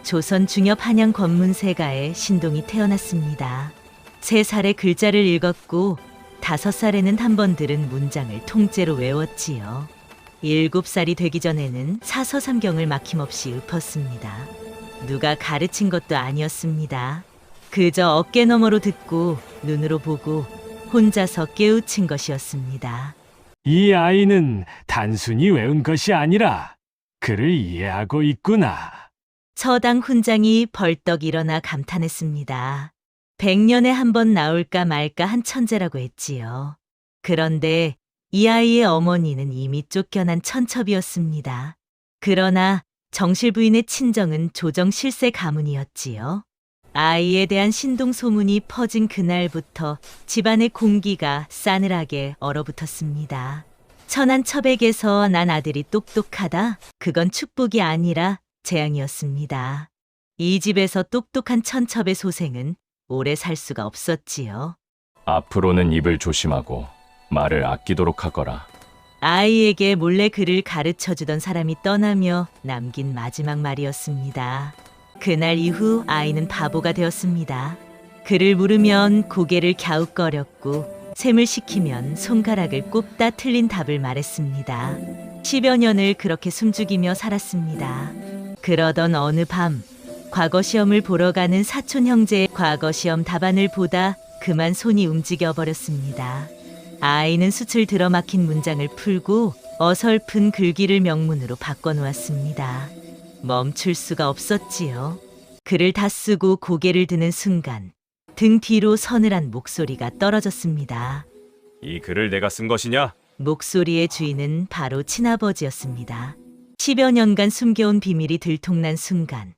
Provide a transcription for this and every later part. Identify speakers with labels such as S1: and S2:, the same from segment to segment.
S1: 조선 중엽 한양 권문세가에 신동이 태어났습니다. 3살에 글자를 읽었고 5살에는 한 번 들은 문장을 통째로 외웠지요. 7살이 되기 전에는 사서삼경을 막힘없이 읊었습니다. 누가 가르친 것도 아니었습니다. 그저 어깨 너머로 듣고 눈으로 보고 혼자서 깨우친 것이었습니다.
S2: 이 아이는 단순히 외운 것이 아니라 그를 이해하고 있구나.
S1: 처당 훈장이 벌떡 일어나 감탄했습니다. 100년에 한 번 나올까 말까 한 천재라고 했지요. 그런데 이 아이의 어머니는 이미 쫓겨난 천첩이었습니다. 그러나 정실 부인의 친정은 조정 실세 가문이었지요. 아이에 대한 신동 소문이 퍼진 그날부터 집안의 공기가 싸늘하게 얼어붙었습니다. 천한 첩에게서 난 아들이 똑똑하다? 그건 축복이 아니라 재앙이었습니다. 이 집에서 똑똑한 천첩의 소생은 오래 살 수가 없었지요.
S3: 앞으로는 입을 조심하고 말을 아끼도록 하거라.
S1: 아이에게 몰래 글을 가르쳐주던 사람이 떠나며 남긴 마지막 말이었습니다. 그날 이후 아이는 바보가 되었습니다. 글을 물으면 고개를 갸웃거렸고 셈을 시키면 손가락을 꼽다 틀린 답을 말했습니다. 10여 년을 그렇게 숨죽이며 살았습니다. 그러던 어느 밤 과거 시험을 보러 가는 사촌 형제의 과거 시험 답안을 보다 그만 손이 움직여 버렸습니다. 아이는 숯을 들어막힌 문장을 풀고 어설픈 글귀를 명문으로 바꿔놓았습니다. 멈출 수가 없었지요. 글을 다 쓰고 고개를 드는 순간 등 뒤로 서늘한 목소리가 떨어졌습니다.
S3: 이 글을 내가 쓴 것이냐?
S1: 목소리의 주인은 바로 친아버지였습니다. 10여 년간 숨겨온 비밀이 들통난 순간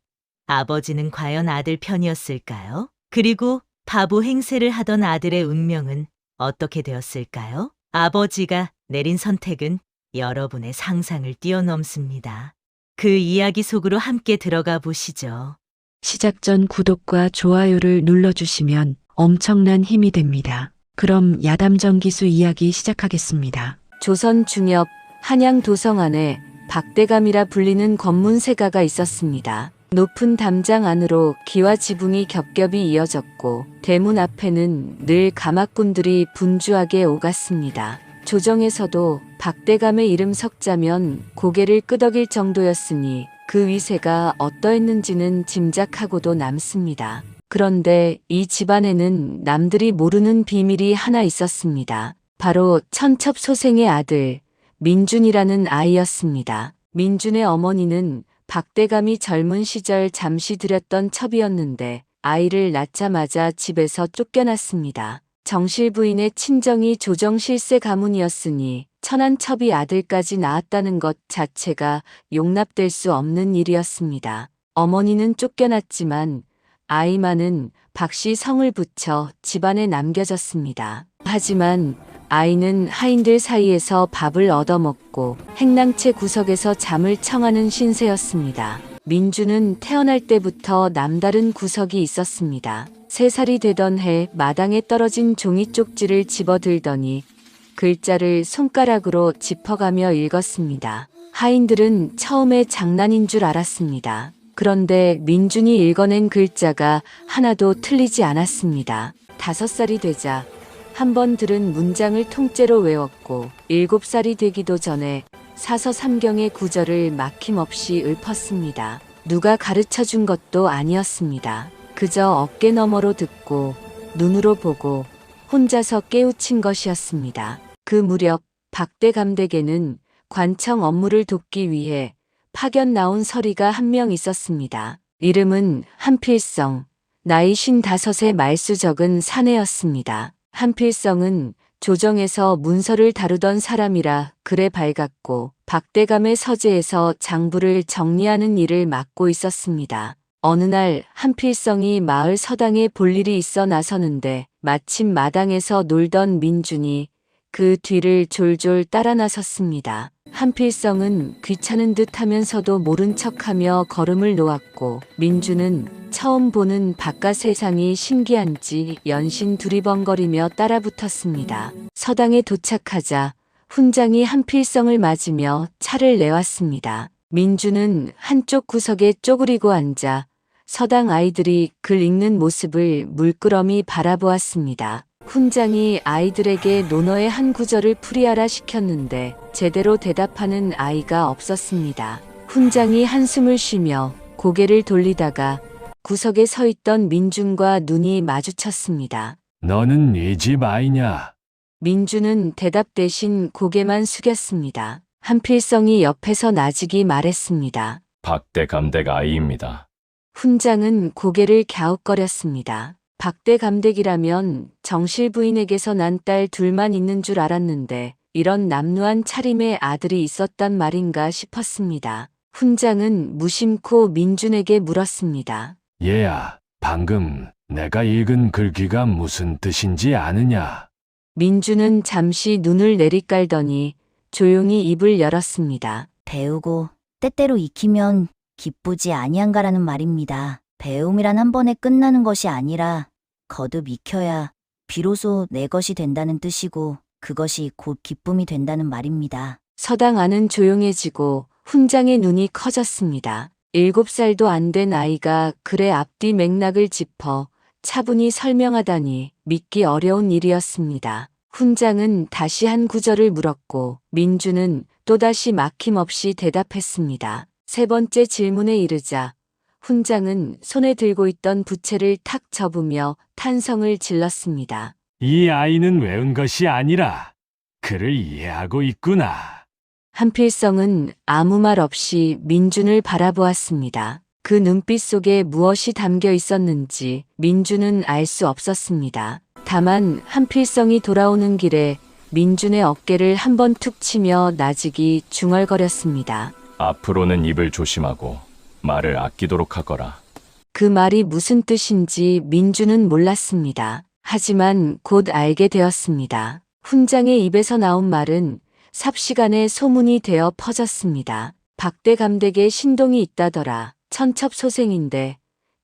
S1: 아버지는 과연 아들 편이었을까요? 그리고 바보 행세를 하던 아들의 운명은 어떻게 되었을까요? 아버지가 내린 선택은 여러분의 상상을 뛰어넘습니다. 그 이야기 속으로 함께 들어가 보시죠.
S4: 시작 전 구독과 좋아요를 눌러주시면 엄청난 힘이 됩니다. 그럼 야담정기수 이야기 시작하겠습니다.
S5: 조선 중엽 한양 도성 안에 박대감이라 불리는 권문세가가 있었습니다. 높은 담장 안으로 기와 지붕이 겹겹이 이어졌고 대문 앞에는 늘 가막꾼들이 분주하게 오갔습니다. 조정에서도 박대감의 이름 석자면 고개를 끄덕일 정도였으니 그 위세가 어떠했는지는 짐작하고도 남습니다. 그런데 이 집안에는 남들이 모르는 비밀이 하나 있었습니다. 바로 천첩 소생의 아들 민준이라는 아이였습니다. 민준의 어머니는 박대감이 젊은 시절 잠시 들였던 첩이었는데 아이를 낳자마자 집에서 쫓겨났습니다. 정실 부인의 친정이 조정 실세 가문이었으니 천한 첩이 아들까지 낳았다는 것 자체가 용납될 수 없는 일이었습니다. 어머니는 쫓겨났지만 아이만은 박씨 성을 붙여 집안에 남겨졌습니다. 하지만 아이는 하인들 사이에서 밥을 얻어먹고 행랑채 구석에서 잠을 청하는 신세였습니다. 민주는 태어날 때부터 남다른 구석이 있었습니다. 3살이 되던 해 마당에 떨어진 종이 쪽지를 집어들더니 글자를 손가락으로 짚어가며 읽었습니다. 하인들은 처음에 장난인 줄 알았습니다. 그런데 민준이 읽어낸 글자가 하나도 틀리지 않았습니다. 5살이 되자 한 번 들은 문장을 통째로 외웠고 7살이 되기도 전에 사서삼경의 구절을 막힘없이 읊었습니다. 누가 가르쳐준 것도 아니었습니다. 그저 어깨 너머로 듣고 눈으로 보고 혼자서 깨우친 것이었습니다. 그 무렵 박대감댁에는 관청 업무를 돕기 위해 파견 나온 서리가 한 명 있었습니다. 이름은 한필성, 나이 55의 말수 적은 사내였습니다. 한필성은 조정에서 문서를 다루던 사람이라 글에 밝았고 박대감의 서재에서 장부를 정리하는 일을 맡고 있었습니다. 어느 날 한필성이 마을 서당에 볼 일이 있어 나서는데 마침 마당에서 놀던 민준이 그 뒤를 졸졸 따라 나섰습니다. 한필성은 귀찮은 듯 하면서도 모른 척하며 걸음을 놓았고 민주는 처음 보는 바깥 세상이 신기한지 연신 두리번거리며 따라붙었습니다. 서당에 도착하자 훈장이 한필성을 맞으며 차를 내왔습니다. 민주는 한쪽 구석에 쪼그리고 앉아 서당 아이들이 글 읽는 모습을 물끄러미 바라보았습니다. 훈장이 아이들에게 논어의 한 구절을 풀이하라 시켰는데 제대로 대답하는 아이가 없었습니다. 훈장이 한숨을 쉬며 고개를 돌리다가 구석에 서 있던 민준과 눈이 마주쳤습니다.
S2: 너는 네 집 아이냐?
S5: 민준은 대답 대신 고개만 숙였습니다. 한필성이 옆에서 나직이 말했습니다.
S3: 박대 감댁 아이입니다.
S5: 훈장은 고개를 갸웃거렸습니다. 박대 감댁이라면 정실 부인에게서 난 딸 둘만 있는 줄 알았는데 이런 남루한 차림의 아들이 있었단 말인가 싶었습니다. 훈장은 무심코 민준에게 물었습니다.
S2: 얘야, 방금 내가 읽은 글귀가 무슨 뜻인지 아느냐?
S5: 민준은 잠시 눈을 내리깔더니 조용히 입을 열었습니다.
S6: 배우고 때때로 익히면 기쁘지 아니한가라는 말입니다. 배움이란 한 번에 끝나는 것이 아니라 거듭 익혀야 비로소 내 것이 된다는 뜻이고 그것이 곧 기쁨이 된다는 말입니다.
S5: 서당 안은 조용해지고 훈장의 눈이 커졌습니다. 7살도 안 된 아이가 글의 앞뒤 맥락을 짚어 차분히 설명하다니 믿기 어려운 일이었습니다. 훈장은 다시 한 구절을 물었고 민준은 또다시 막힘없이 대답했습니다. 세 번째 질문에 이르자 훈장은 손에 들고 있던 부채를 탁 접으며 탄성을 질렀습니다.
S2: 이 아이는 외운 것이 아니라 글을 이해하고 있구나.
S5: 한필성은 아무 말 없이 민준을 바라보았습니다. 그 눈빛 속에 무엇이 담겨 있었는지 민준은 알 수 없었습니다. 다만 한필성이 돌아오는 길에 민준의 어깨를 한번 툭 치며 나직이 중얼거렸습니다.
S3: 앞으로는 입을 조심하고 말을 아끼도록 하거라.
S5: 그 말이 무슨 뜻인지 민준은 몰랐습니다. 하지만 곧 알게 되었습니다. 훈장의 입에서 나온 말은 삽시간에 소문이 되어 퍼졌습니다. 박대 감댁에 신동이 있다더라. 천첩소생인데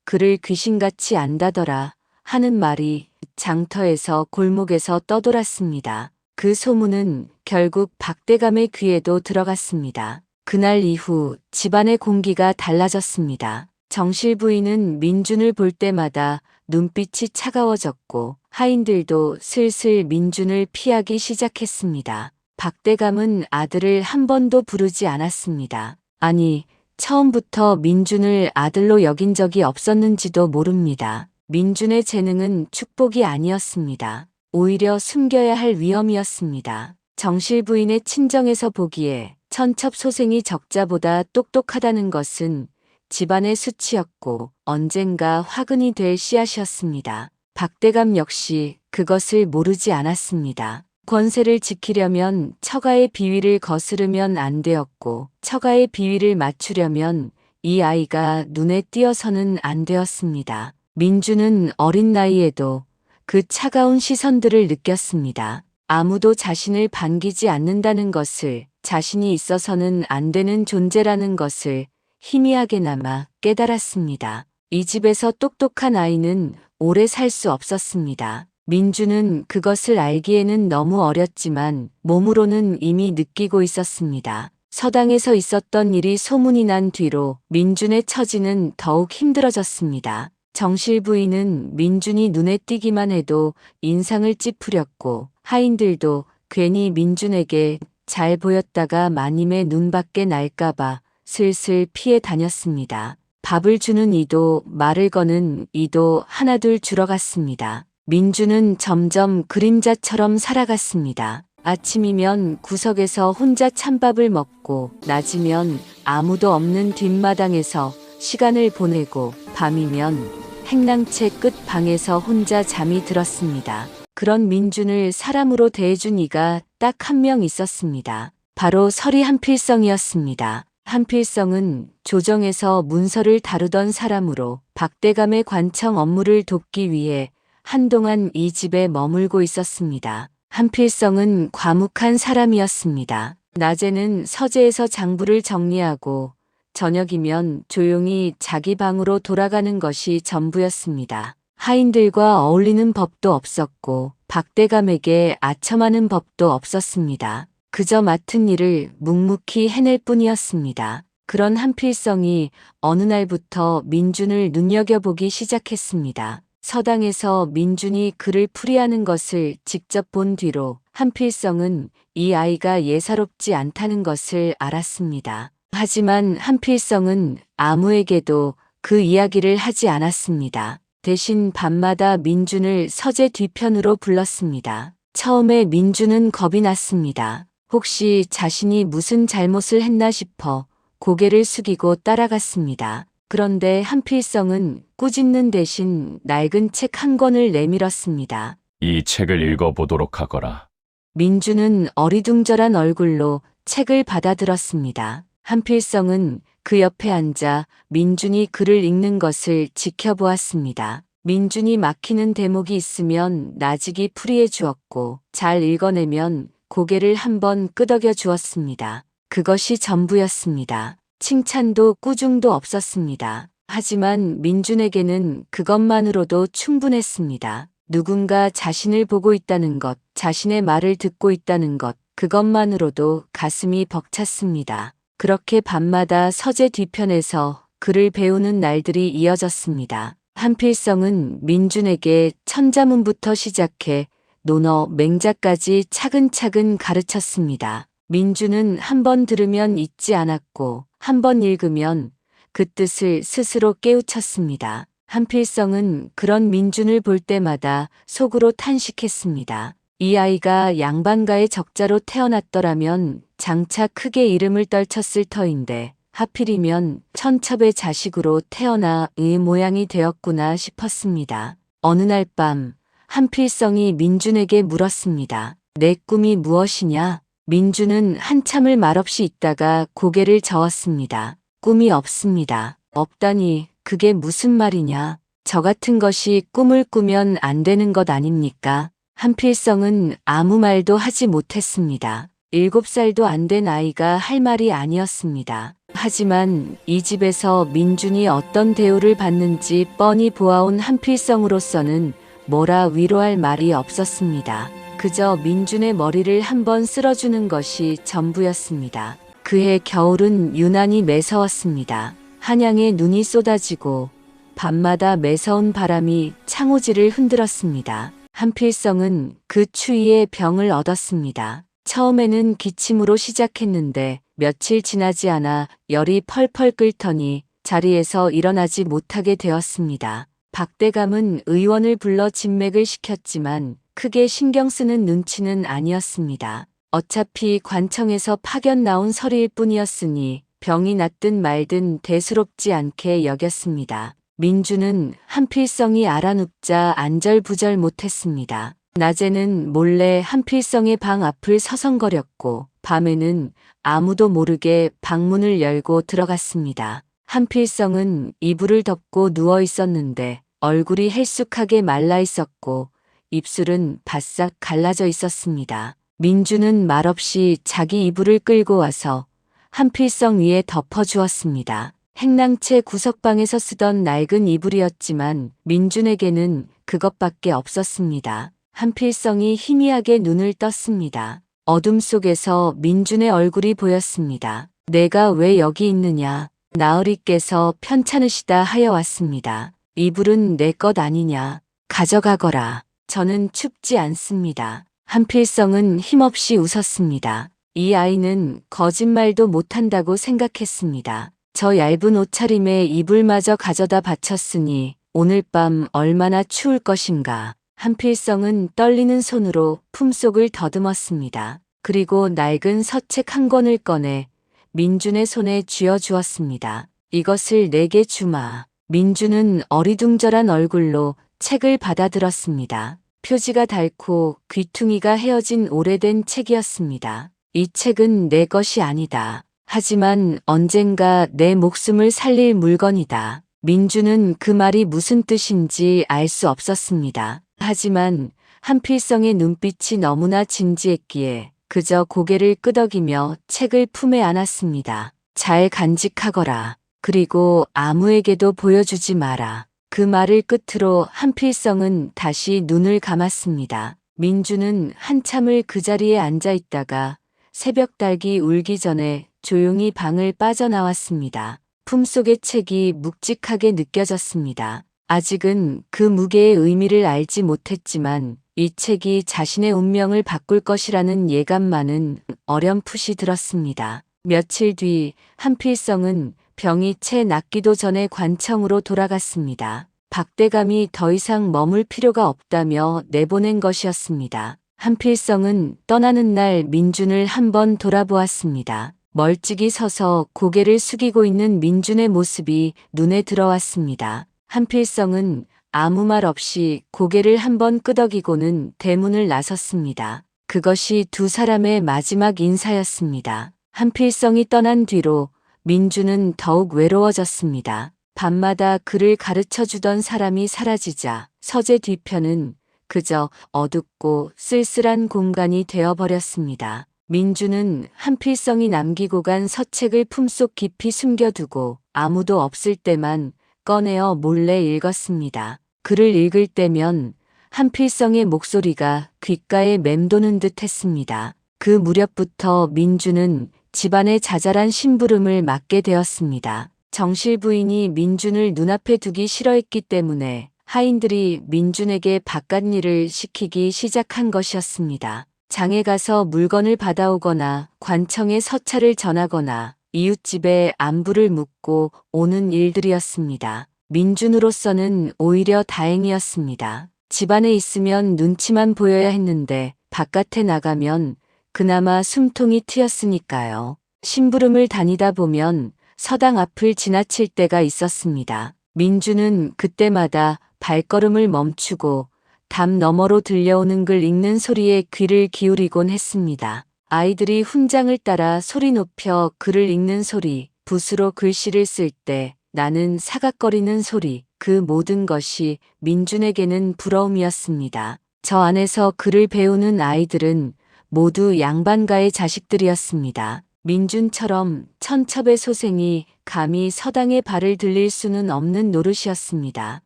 S5: 그를 귀신같이 안다더라 하는 말이 장터에서 골목에서 떠돌았습니다. 그 소문은 결국 박대감의 귀에도 들어갔습니다. 그날 이후 집안의 공기가 달라졌습니다. 정실 부인은 민준을 볼 때마다 눈빛이 차가워졌고 하인들도 슬슬 민준을 피하기 시작했습니다. 박대감은 아들을 한 번도 부르지 않았습니다. 아니, 처음부터 민준을 아들로 여긴 적이 없었는지도 모릅니다. 민준의 재능은 축복이 아니었습니다. 오히려 숨겨야 할 위험이었습니다. 정실 부인의 친정에서 보기에 천첩소생이 적자보다 똑똑하다는 것은 집안의 수치였고 언젠가 화근이 될 씨앗이었습니다. 박대감 역시 그것을 모르지 않았습니다. 권세를 지키려면 처가의 비위를 거스르면 안 되었고 처가의 비위를 맞추려면 이 아이가 눈에 띄어서는 안 되었습니다. 민준은 어린 나이에도 그 차가운 시선들을 느꼈습니다. 아무도 자신을 반기지 않는다는 것을, 자신이 있어서는 안 되는 존재라는 것을 희미하게나마 깨달았습니다. 이 집에서 똑똑한 아이는 오래 살 수 없었습니다. 민준은 그것을 알기에는 너무 어렸지만 몸으로는 이미 느끼고 있었습니다. 서당에서 있었던 일이 소문이 난 뒤로 민준의 처지는 더욱 힘들어졌습니다. 정실 부인은 민준이 눈에 띄기만 해도 인상을 찌푸렸고 하인들도 괜히 민준에게 잘 보였다가 마님의 눈밖에 날까봐 슬슬 피해 다녔습니다. 밥을 주는 이도 말을 거는 이도 하나둘 줄어갔습니다. 민준은 점점 그림자처럼 살아갔습니다. 아침이면 구석에서 혼자 찬밥을 먹고 낮이면 아무도 없는 뒷마당에서 시간을 보내고 밤이면 행랑채 끝 방에서 혼자 잠이 들었습니다. 그런 민준을 사람으로 대해준 이가 딱 한 명 있었습니다. 바로 서리 한필성이었습니다. 한필성은 조정에서 문서를 다루던 사람으로 박대감의 관청 업무를 돕기 위해 한동안 이 집에 머물고 있었습니다. 한필성은 과묵한 사람이었습니다. 낮에는 서재에서 장부를 정리하고 저녁이면 조용히 자기 방으로 돌아가는 것이 전부였습니다. 하인들과 어울리는 법도 없었고 박대감에게 아첨하는 법도 없었습니다. 그저 맡은 일을 묵묵히 해낼 뿐이었습니다. 그런 한필성이 어느 날부터 민준을 눈여겨보기 시작했습니다. 서당에서 민준이 그를 풀이하는 것을 직접 본 뒤로 한필성은 이 아이가 예사롭지 않다는 것을 알았습니다. 하지만 한필성은 아무에게도 그 이야기를 하지 않았습니다. 대신 밤마다 민준을 서재 뒤편으로 불렀습니다. 처음에 민준은 겁이 났습니다. 혹시 자신이 무슨 잘못을 했나 싶어 고개를 숙이고 따라갔습니다. 그런데 한필성은 꾸짖는 대신 낡은 책 한 권을 내밀었습니다.
S3: 이 책을 읽어보도록 하거라.
S5: 민준은 어리둥절한 얼굴로 책을 받아들었습니다. 한필성은 그 옆에 앉아 민준이 글을 읽는 것을 지켜보았습니다. 민준이 막히는 대목이 있으면 나직이 풀이해 주었고 잘 읽어내면 고개를 한번 끄덕여 주었습니다. 그것이 전부였습니다. 칭찬도 꾸중도 없었습니다. 하지만 민준에게는 그것만으로도 충분했습니다. 누군가 자신을 보고 있다는 것, 자신의 말을 듣고 있다는 것, 그것만으로도 가슴이 벅찼습니다. 그렇게 밤마다 서재 뒤편에서 글을 배우는 날들이 이어졌습니다. 한필성은 민준에게 천자문부터 시작해 논어, 맹자까지 차근차근 가르쳤습니다. 민준은 한 번 들으면 잊지 않았고 한 번 읽으면 그 뜻을 스스로 깨우쳤습니다. 한필성은 그런 민준을 볼 때마다 속으로 탄식했습니다. 이 아이가 양반가의 적자로 태어났더라면 장차 크게 이름을 떨쳤을 터인데 하필이면 천첩의 자식으로 태어나 이 모양이 되었구나 싶었습니다. 어느 날 밤 한필성이 민준에게 물었습니다. 내 꿈이 무엇이냐? 민준은 한참을 말없이 있다가 고개를 저었습니다. 꿈이 없습니다. 없다니 그게 무슨 말이냐? 저 같은 것이 꿈을 꾸면 안 되는 것 아닙니까? 한필성은 아무 말도 하지 못했습니다. 7살도 안 된 아이가 할 말이 아니었습니다. 하지만 이 집에서 민준이 어떤 대우를 받는지 뻔히 보아온 한필성으로서는 뭐라 위로할 말이 없었습니다. 그저 민준의 머리를 한번 쓸어주는 것이 전부였습니다. 그해 겨울은 유난히 매서웠습니다. 한양에 눈이 쏟아지고 밤마다 매서운 바람이 창호지를 흔들었습니다. 한필성은 그 추위에 병을 얻었습니다. 처음에는 기침으로 시작했는데 며칠 지나지 않아 열이 펄펄 끓더니 자리에서 일어나지 못하게 되었습니다. 박대감은 의원을 불러 진맥을 시켰지만 크게 신경 쓰는 눈치는 아니었습니다. 어차피 관청에서 파견 나온 서리일 뿐이었으니 병이 낫든 말든 대수롭지 않게 여겼습니다. 민준은 한필성이 알아눕자 안절부절 못했습니다. 낮에는 몰래 한필성의 방 앞을 서성거렸고 밤에는 아무도 모르게 방문을 열고 들어갔습니다. 한필성은 이불을 덮고 누워 있었는데 얼굴이 헬쑥하게 말라 있었고 입술은 바싹 갈라져 있었습니다. 민준은 말없이 자기 이불을 끌고 와서 한필성 위에 덮어주었습니다. 행랑채 구석방에서 쓰던 낡은 이불이었지만 민준에게는 그것밖에 없었습니다. 한필성이 희미하게 눈을 떴습니다. 어둠 속에서 민준의 얼굴이 보였습니다. 내가 왜 여기 있느냐? 나으리께서 편찮으시다 하여 왔습니다. 이불은 내 것 아니냐? 가져가거라. 저는 춥지 않습니다. 한필성은 힘없이 웃었습니다. 이 아이는 거짓말도 못한다고 생각했습니다. 저 얇은 옷차림에 이불마저 가져다 바쳤으니 오늘 밤 얼마나 추울 것인가. 한필성은 떨리는 손으로 품속을 더듬었습니다. 그리고 낡은 서책 한 권을 꺼내 민준의 손에 쥐어주었습니다. 이것을 내게 주마. 민준은 어리둥절한 얼굴로 책을 받아들었습니다. 표지가 닳고 귀퉁이가 헤어진 오래된 책이었습니다. 이 책은 내 것이 아니다. 하지만 언젠가 내 목숨을 살릴 물건이다. 민준은 그 말이 무슨 뜻인지 알 수 없었습니다. 하지만 한필성의 눈빛이 너무나 진지했기에 그저 고개를 끄덕이며 책을 품에 안았습니다. 잘 간직하거라. 그리고 아무에게도 보여주지 마라. 그 말을 끝으로 한필성은 다시 눈을 감았습니다. 민준은 한참을 그 자리에 앉아 있다가 새벽 닭이 울기 전에 조용히 방을 빠져나왔습니다. 품속의 책이 묵직하게 느껴졌습니다. 아직은 그 무게의 의미를 알지 못했지만 이 책이 자신의 운명을 바꿀 것이라는 예감만은 어렴풋이 들었습니다. 며칠 뒤 한필성은 병이 채 낫기도 전에 관청으로 돌아갔습니다. 박대감이 더 이상 머물 필요가 없다며 내보낸 것이었습니다. 한필성은 떠나는 날 민준을 한번 돌아보았습니다. 멀찍이 서서 고개를 숙이고 있는 민준의 모습이 눈에 들어왔습니다. 한필성은 아무 말 없이 고개를 한번 끄덕이고는 대문을 나섰습니다. 그것이 두 사람의 마지막 인사였습니다. 한필성이 떠난 뒤로 민준은 더욱 외로워졌습니다. 밤마다 그를 가르쳐 주던 사람이 사라지자 서재 뒤편은 그저 어둡고 쓸쓸한 공간이 되어버렸습니다. 민준은 한필성이 남기고 간 서책을 품속 깊이 숨겨두고 아무도 없을 때만 꺼내어 몰래 읽었습니다. 글을 읽을 때면 한필성의 목소리가 귓가에 맴도는 듯 했습니다. 그 무렵부터 민준은 집안의 자잘한 심부름을 맡게 되었습니다. 정실 부인이 민준을 눈앞에 두기 싫어했기 때문에 하인들이 민준에게 바깥 일을 시키기 시작한 것이었습니다. 장에 가서 물건을 받아오거나 관청에 서찰을 전하거나 이웃집에 안부를 묻고 오는 일들이었습니다. 민준으로서는 오히려 다행이었습니다. 집안에 있으면 눈치만 보여야 했는데 바깥에 나가면 그나마 숨통이 트였으니까요. 심부름을 다니다 보면 서당 앞을 지나칠 때가 있었습니다. 민준은 그때마다 발걸음을 멈추고 담 너머로 들려오는 글 읽는 소리에 귀를 기울이곤 했습니다. 아이들이 훈장을 따라 소리 높여 글을 읽는 소리, 붓으로 글씨를 쓸 때 나는 사각거리는 소리, 그 모든 것이 민준에게는 부러움이었습니다. 저 안에서 글을 배우는 아이들은 모두 양반가의 자식들이었습니다. 민준처럼 천첩의 소생이 감히 서당에 발을 들릴 수는 없는 노릇이었습니다.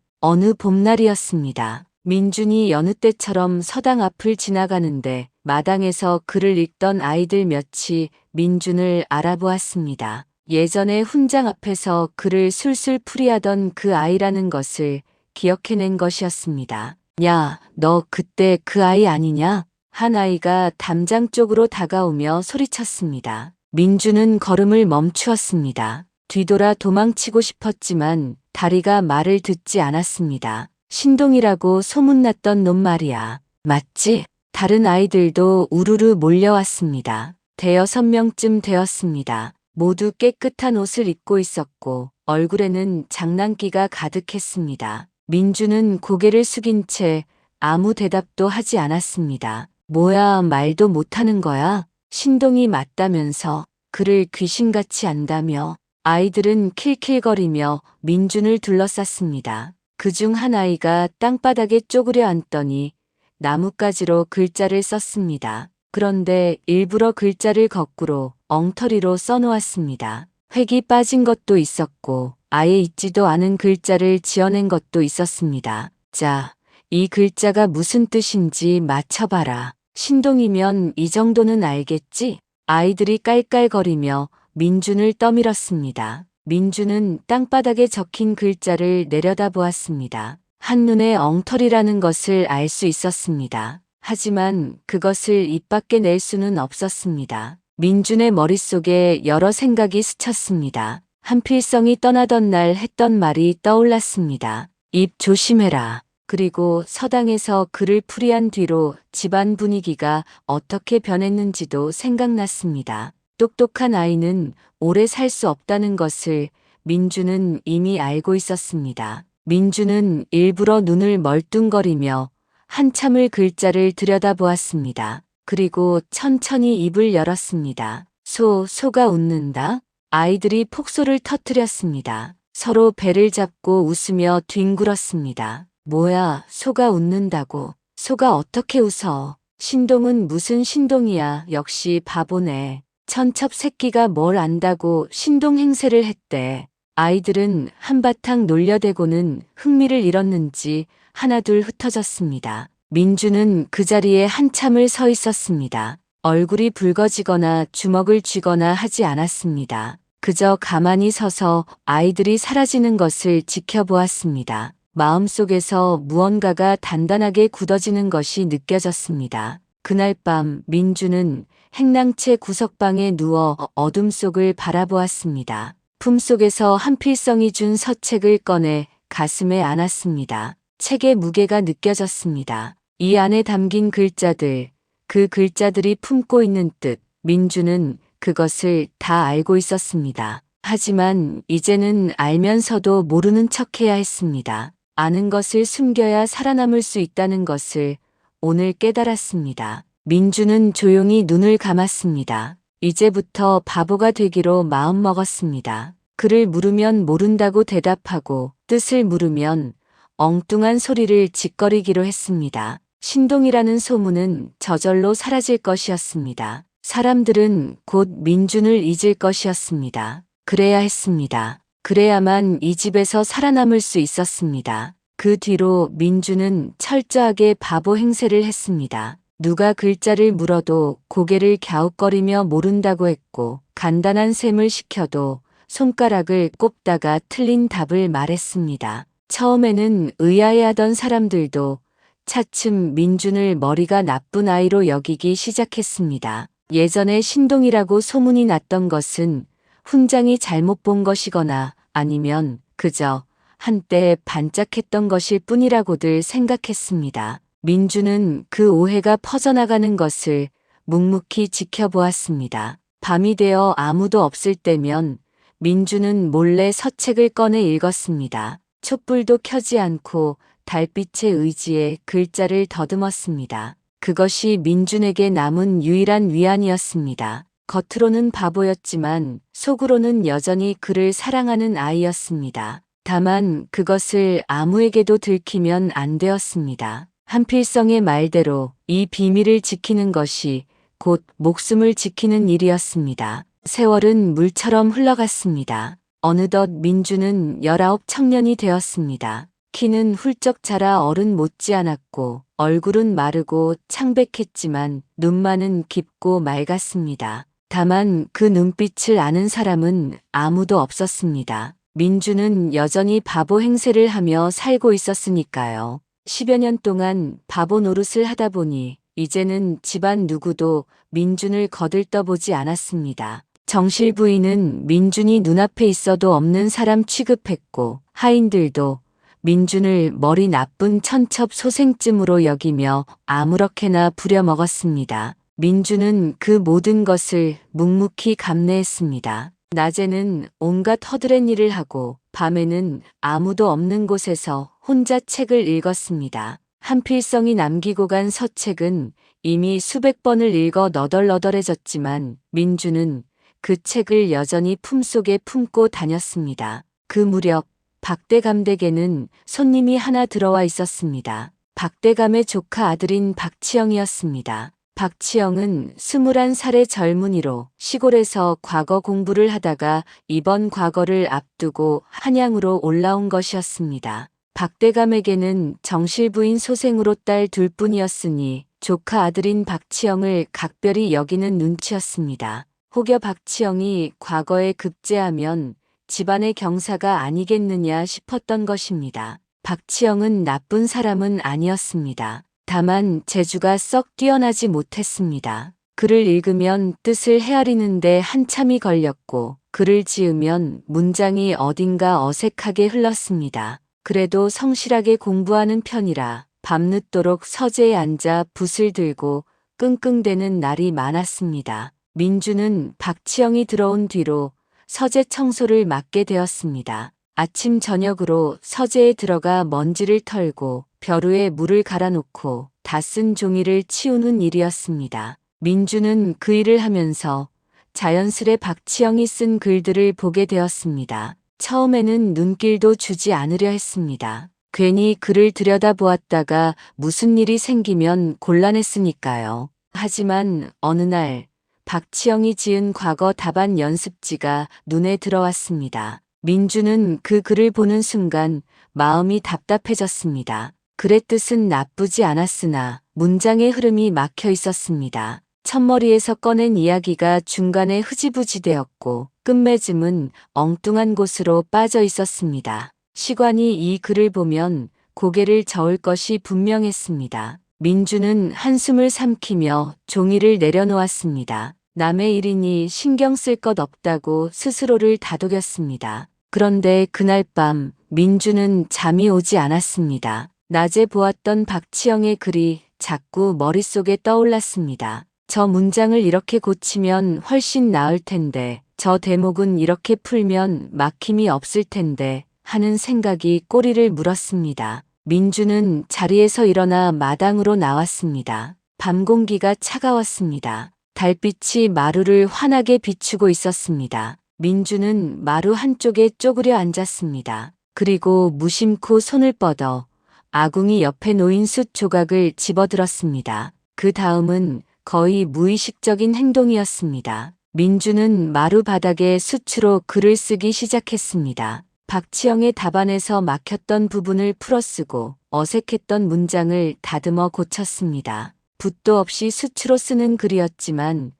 S5: 어느 봄날이었습니다. 민준이 여느 때처럼 서당 앞을 지나가는데 마당에서 글을 읽던 아이들 몇이 민준을 알아보았습니다. 예전에 훈장 앞에서 글을 술술 풀이하던 그 아이라는 것을 기억해낸 것이었습니다. 야, 너 그때 그 아이 아니냐? 한 아이가 담장 쪽으로 다가오며 소리쳤습니다. 민준은 걸음을 멈추었습니다. 뒤돌아 도망치고 싶었지만 다리가 말을 듣지 않았습니다. 신동이라고 소문났던 놈 말이야. 맞지? 다른 아이들도 우르르 몰려왔습니다. 대여섯 명쯤 되었습니다. 모두 깨끗한 옷을 입고 있었고 얼굴에는 장난기가 가득했습니다. 민준은 고개를 숙인 채 아무 대답도 하지 않았습니다. 뭐야, 말도 못하는 거야? 신동이 맞다면서 그를 귀신같이 안다며. 아이들은 킬킬거리며 민준을 둘러쌌습니다. 그중 한 아이가 땅바닥에 쪼그려 앉더니 나뭇가지로 글자를 썼습니다. 그런데 일부러 글자를 거꾸로 엉터리로 써놓았습니다. 획이 빠진 것도 있었고 아예 있지도 않은 글자를 지어낸 것도 있었습니다. 자, 이 글자가 무슨 뜻인지 맞춰봐라. 신동이면 이 정도는 알겠지? 아이들이 깔깔거리며 민준을 떠밀었습니다. 민준은 땅바닥에 적힌 글자를 내려다보았습니다. 한눈에 엉터리라는 것을 알 수 있었습니다. 하지만 그것을 입 밖에 낼 수는 없었습니다. 민준의 머릿속에 여러 생각이 스쳤습니다. 한필성이 떠나던 날 했던 말이 떠올랐습니다. 입 조심해라. 그리고 서당에서 글을 풀이한 뒤로 집안 분위기가 어떻게 변했는지도 생각났습니다. 똑똑한 아이는 오래 살 수 없다는 것을 민준은 이미 알고 있었습니다. 민준은 일부러 눈을 멀뚱거리며 한참을 글자를 들여다보았습니다. 그리고 천천히 입을 열었습니다. 소가 웃는다? 아이들이 폭소를 터뜨렸습니다. 서로 배를 잡고 웃으며 뒹굴었습니다. 뭐야, 소가 웃는다고. 소가 어떻게 웃어? 신동은 무슨 신동이야. 역시 바보네. 천첩 새끼가 뭘 안다고 신동 행세를 했대. 아이들은 한바탕 놀려대고는 흥미를 잃었는지 하나둘 흩어졌습니다. 민준은 그 자리에 한참을 서 있었습니다. 얼굴이 붉어지거나 주먹을 쥐거나 하지 않았습니다. 그저 가만히 서서 아이들이 사라지는 것을 지켜보았습니다. 마음속에서 무언가가 단단하게 굳어지는 것이 느껴졌습니다. 그날 밤 민주는 행랑채 구석방에 누워 어둠 속을 바라보았습니다. 품속에서 한필성이 준 서책을 꺼내 가슴에 안았습니다. 책의 무게가 느껴졌습니다. 이 안에 담긴 글자들, 그 글자들이 품고 있는 뜻, 민주는 그것을 다 알고 있었습니다. 하지만 이제는 알면서도 모르는 척해야 했습니다. 아는 것을 숨겨야 살아남을 수 있다는 것을 오늘 깨달았습니다. 민주는 조용히 눈을 감았습니다. 이제부터 바보가 되기로 마음먹었습니다. 글을 물으면 모른다고 대답하고 뜻을 물으면 엉뚱한 소리를 짓거리기로 했습니다. 신동이라는 소문은 저절로 사라질 것이었습니다. 사람들은 곧 민준을 잊을 것이었습니다. 그래야 했습니다. 그래야만 이 집에서 살아남을 수 있었습니다. 그 뒤로 민주는 철저하게 바보 행세를 했습니다. 누가 글자를 물어도 고개를 갸웃거리며 모른다고 했고, 간단한 셈을 시켜도 손가락을 꼽다가 틀린 답을 말했습니다. 처음에는 의아해하던 사람들도 차츰 민준을 머리가 나쁜 아이로 여기기 시작했습니다. 예전에 신동이라고 소문이 났던 것은 훈장이 잘못 본 것이거나 아니면 그저 한때 반짝했던 것일 뿐이라고들 생각했습니다. 민주는 그 오해가 퍼져나가는 것을 묵묵히 지켜보았습니다. 밤이 되어 아무도 없을 때면 민주는 몰래 서책을 꺼내 읽었습니다. 촛불도 켜지 않고 달빛의 의지에 글자를 더듬었습니다. 그것이 민준에게 남은 유일한 위안이었습니다. 겉으로는 바보였지만 속으로는 여전히 그를 사랑하는 아이였습니다. 다만 그것을 아무에게도 들키면 안 되었습니다. 한필성의 말대로 이 비밀을 지키는 것이 곧 목숨을 지키는 일이었습니다. 세월은 물처럼 흘러갔습니다. 어느덧 민주는 19 청년이 되었습니다. 키는 훌쩍 자라 어른 못지않았고 얼굴은 마르고 창백했지만 눈만은 깊고 맑았습니다. 다만 그 눈빛을 아는 사람은 아무도 없었습니다. 민주는 여전히 바보 행세를 하며 살고 있었으니까요. 10여 년 동안 바보 노릇을 하다 보니 이제는 집안 누구도 민준을 거들떠보지 않았습니다. 정실 부인은 민준이 눈앞에 있어도 없는 사람 취급했고 하인들도 민준을 머리 나쁜 천첩 소생쯤으로 여기며 아무렇게나 부려먹었습니다. 민준은 그 모든 것을 묵묵히 감내했습니다. 낮에는 온갖 허드렛 일을 하고 밤에는 아무도 없는 곳에서 혼자 책을 읽었습니다. 한필성이 남기고 간 서책은 이미 수백 번을 읽어 너덜너덜해졌지만 민주는 그 책을 여전히 품속에 품고 다녔습니다. 그 무렵 박대감댁에는 손님이 하나 들어와 있었습니다. 박대감의 조카 아들인 박치영이었습니다. 박치영은 21살의 젊은이로 시골에서 과거 공부를 하다가 이번 과거를 앞두고 한양으로 올라온 것이었습니다. 박대감에게는 정실부인 소생으로 딸 둘뿐이었으니 조카 아들인 박치영을 각별히 여기는 눈치였습니다. 혹여 박치영이 과거에 급제하면 집안의 경사가 아니겠느냐 싶었던 것입니다. 박치영은 나쁜 사람은 아니었습니다. 다만 재주가 썩 뛰어나지 못했습니다. 글을 읽으면 뜻을 헤아리는데 한참이 걸렸고 글을 지으면 문장이 어딘가 어색하게 흘렀습니다. 그래도 성실하게 공부하는 편이라 밤늦도록 서재에 앉아 붓을 들고 끙끙대는 날이 많았습니다. 민주는 박치영이 들어온 뒤로 서재 청소를 맡게 되었습니다. 아침 저녁으로 서재에 들어가 먼지를 털고 벼루에 물을 갈아놓고 다 쓴 종이를 치우는 일이었습니다. 민주는 그 일을 하면서 자연스레 박치영이 쓴 글들을 보게 되었습니다. 처음에는 눈길도 주지 않으려 했습니다. 괜히 글을 들여다보았다가 무슨 일이 생기면 곤란했으니까요. 하지만 어느 날 박치영이 지은 과거 답안 연습지가 눈에 들어왔습니다. 민주는 그 글을 보는 순간 마음이 답답해졌습니다. 글의 뜻은 나쁘지 않았으나 문장의 흐름이 막혀 있었습니다. 첫머리에서 꺼낸 이야기가 중간에 흐지부지 되었고 끝맺음은 엉뚱한 곳으로 빠져 있었습니다. 시관이 이 글을 보면 고개를 저을 것이 분명했습니다. 민주는 한숨을 삼키며 종이를 내려놓았습니다. 남의 일이니 신경 쓸 것 없다고 스스로를 다독였습니다. 그런데 그날 밤 민주는 잠이 오지 않았습니다. 낮에 보았던 박치영의 글이 자꾸 머릿속에 떠올랐습니다. 저 문장을 이렇게 고치면 훨씬 나을 텐데, 저 대목은 이렇게 풀면 막힘이 없을 텐데 하는 생각이 꼬리를 물었습니다. 민주는 자리에서 일어나 마당으로 나왔습니다. 밤 공기가 차가웠습니다. 달빛이 마루를 환하게 비추고 있었습니다. 민주는 마루 한쪽에 쪼그려 앉았습니다. 그리고 무심코 손을 뻗어 아궁이 옆에 놓인 숯 조각을 집어들었습니다. 그 다음은 거의 무의식적인 행동이었습니다. 민주는 마루 바닥에 수치로 글을 쓰기 시작했습니다. 박치영의 답안에서 막혔던 부분을 풀어쓰고 어색했던 문장을 다듬어 고쳤습니다. 붓도 없이 수치로 쓰는 글이었지만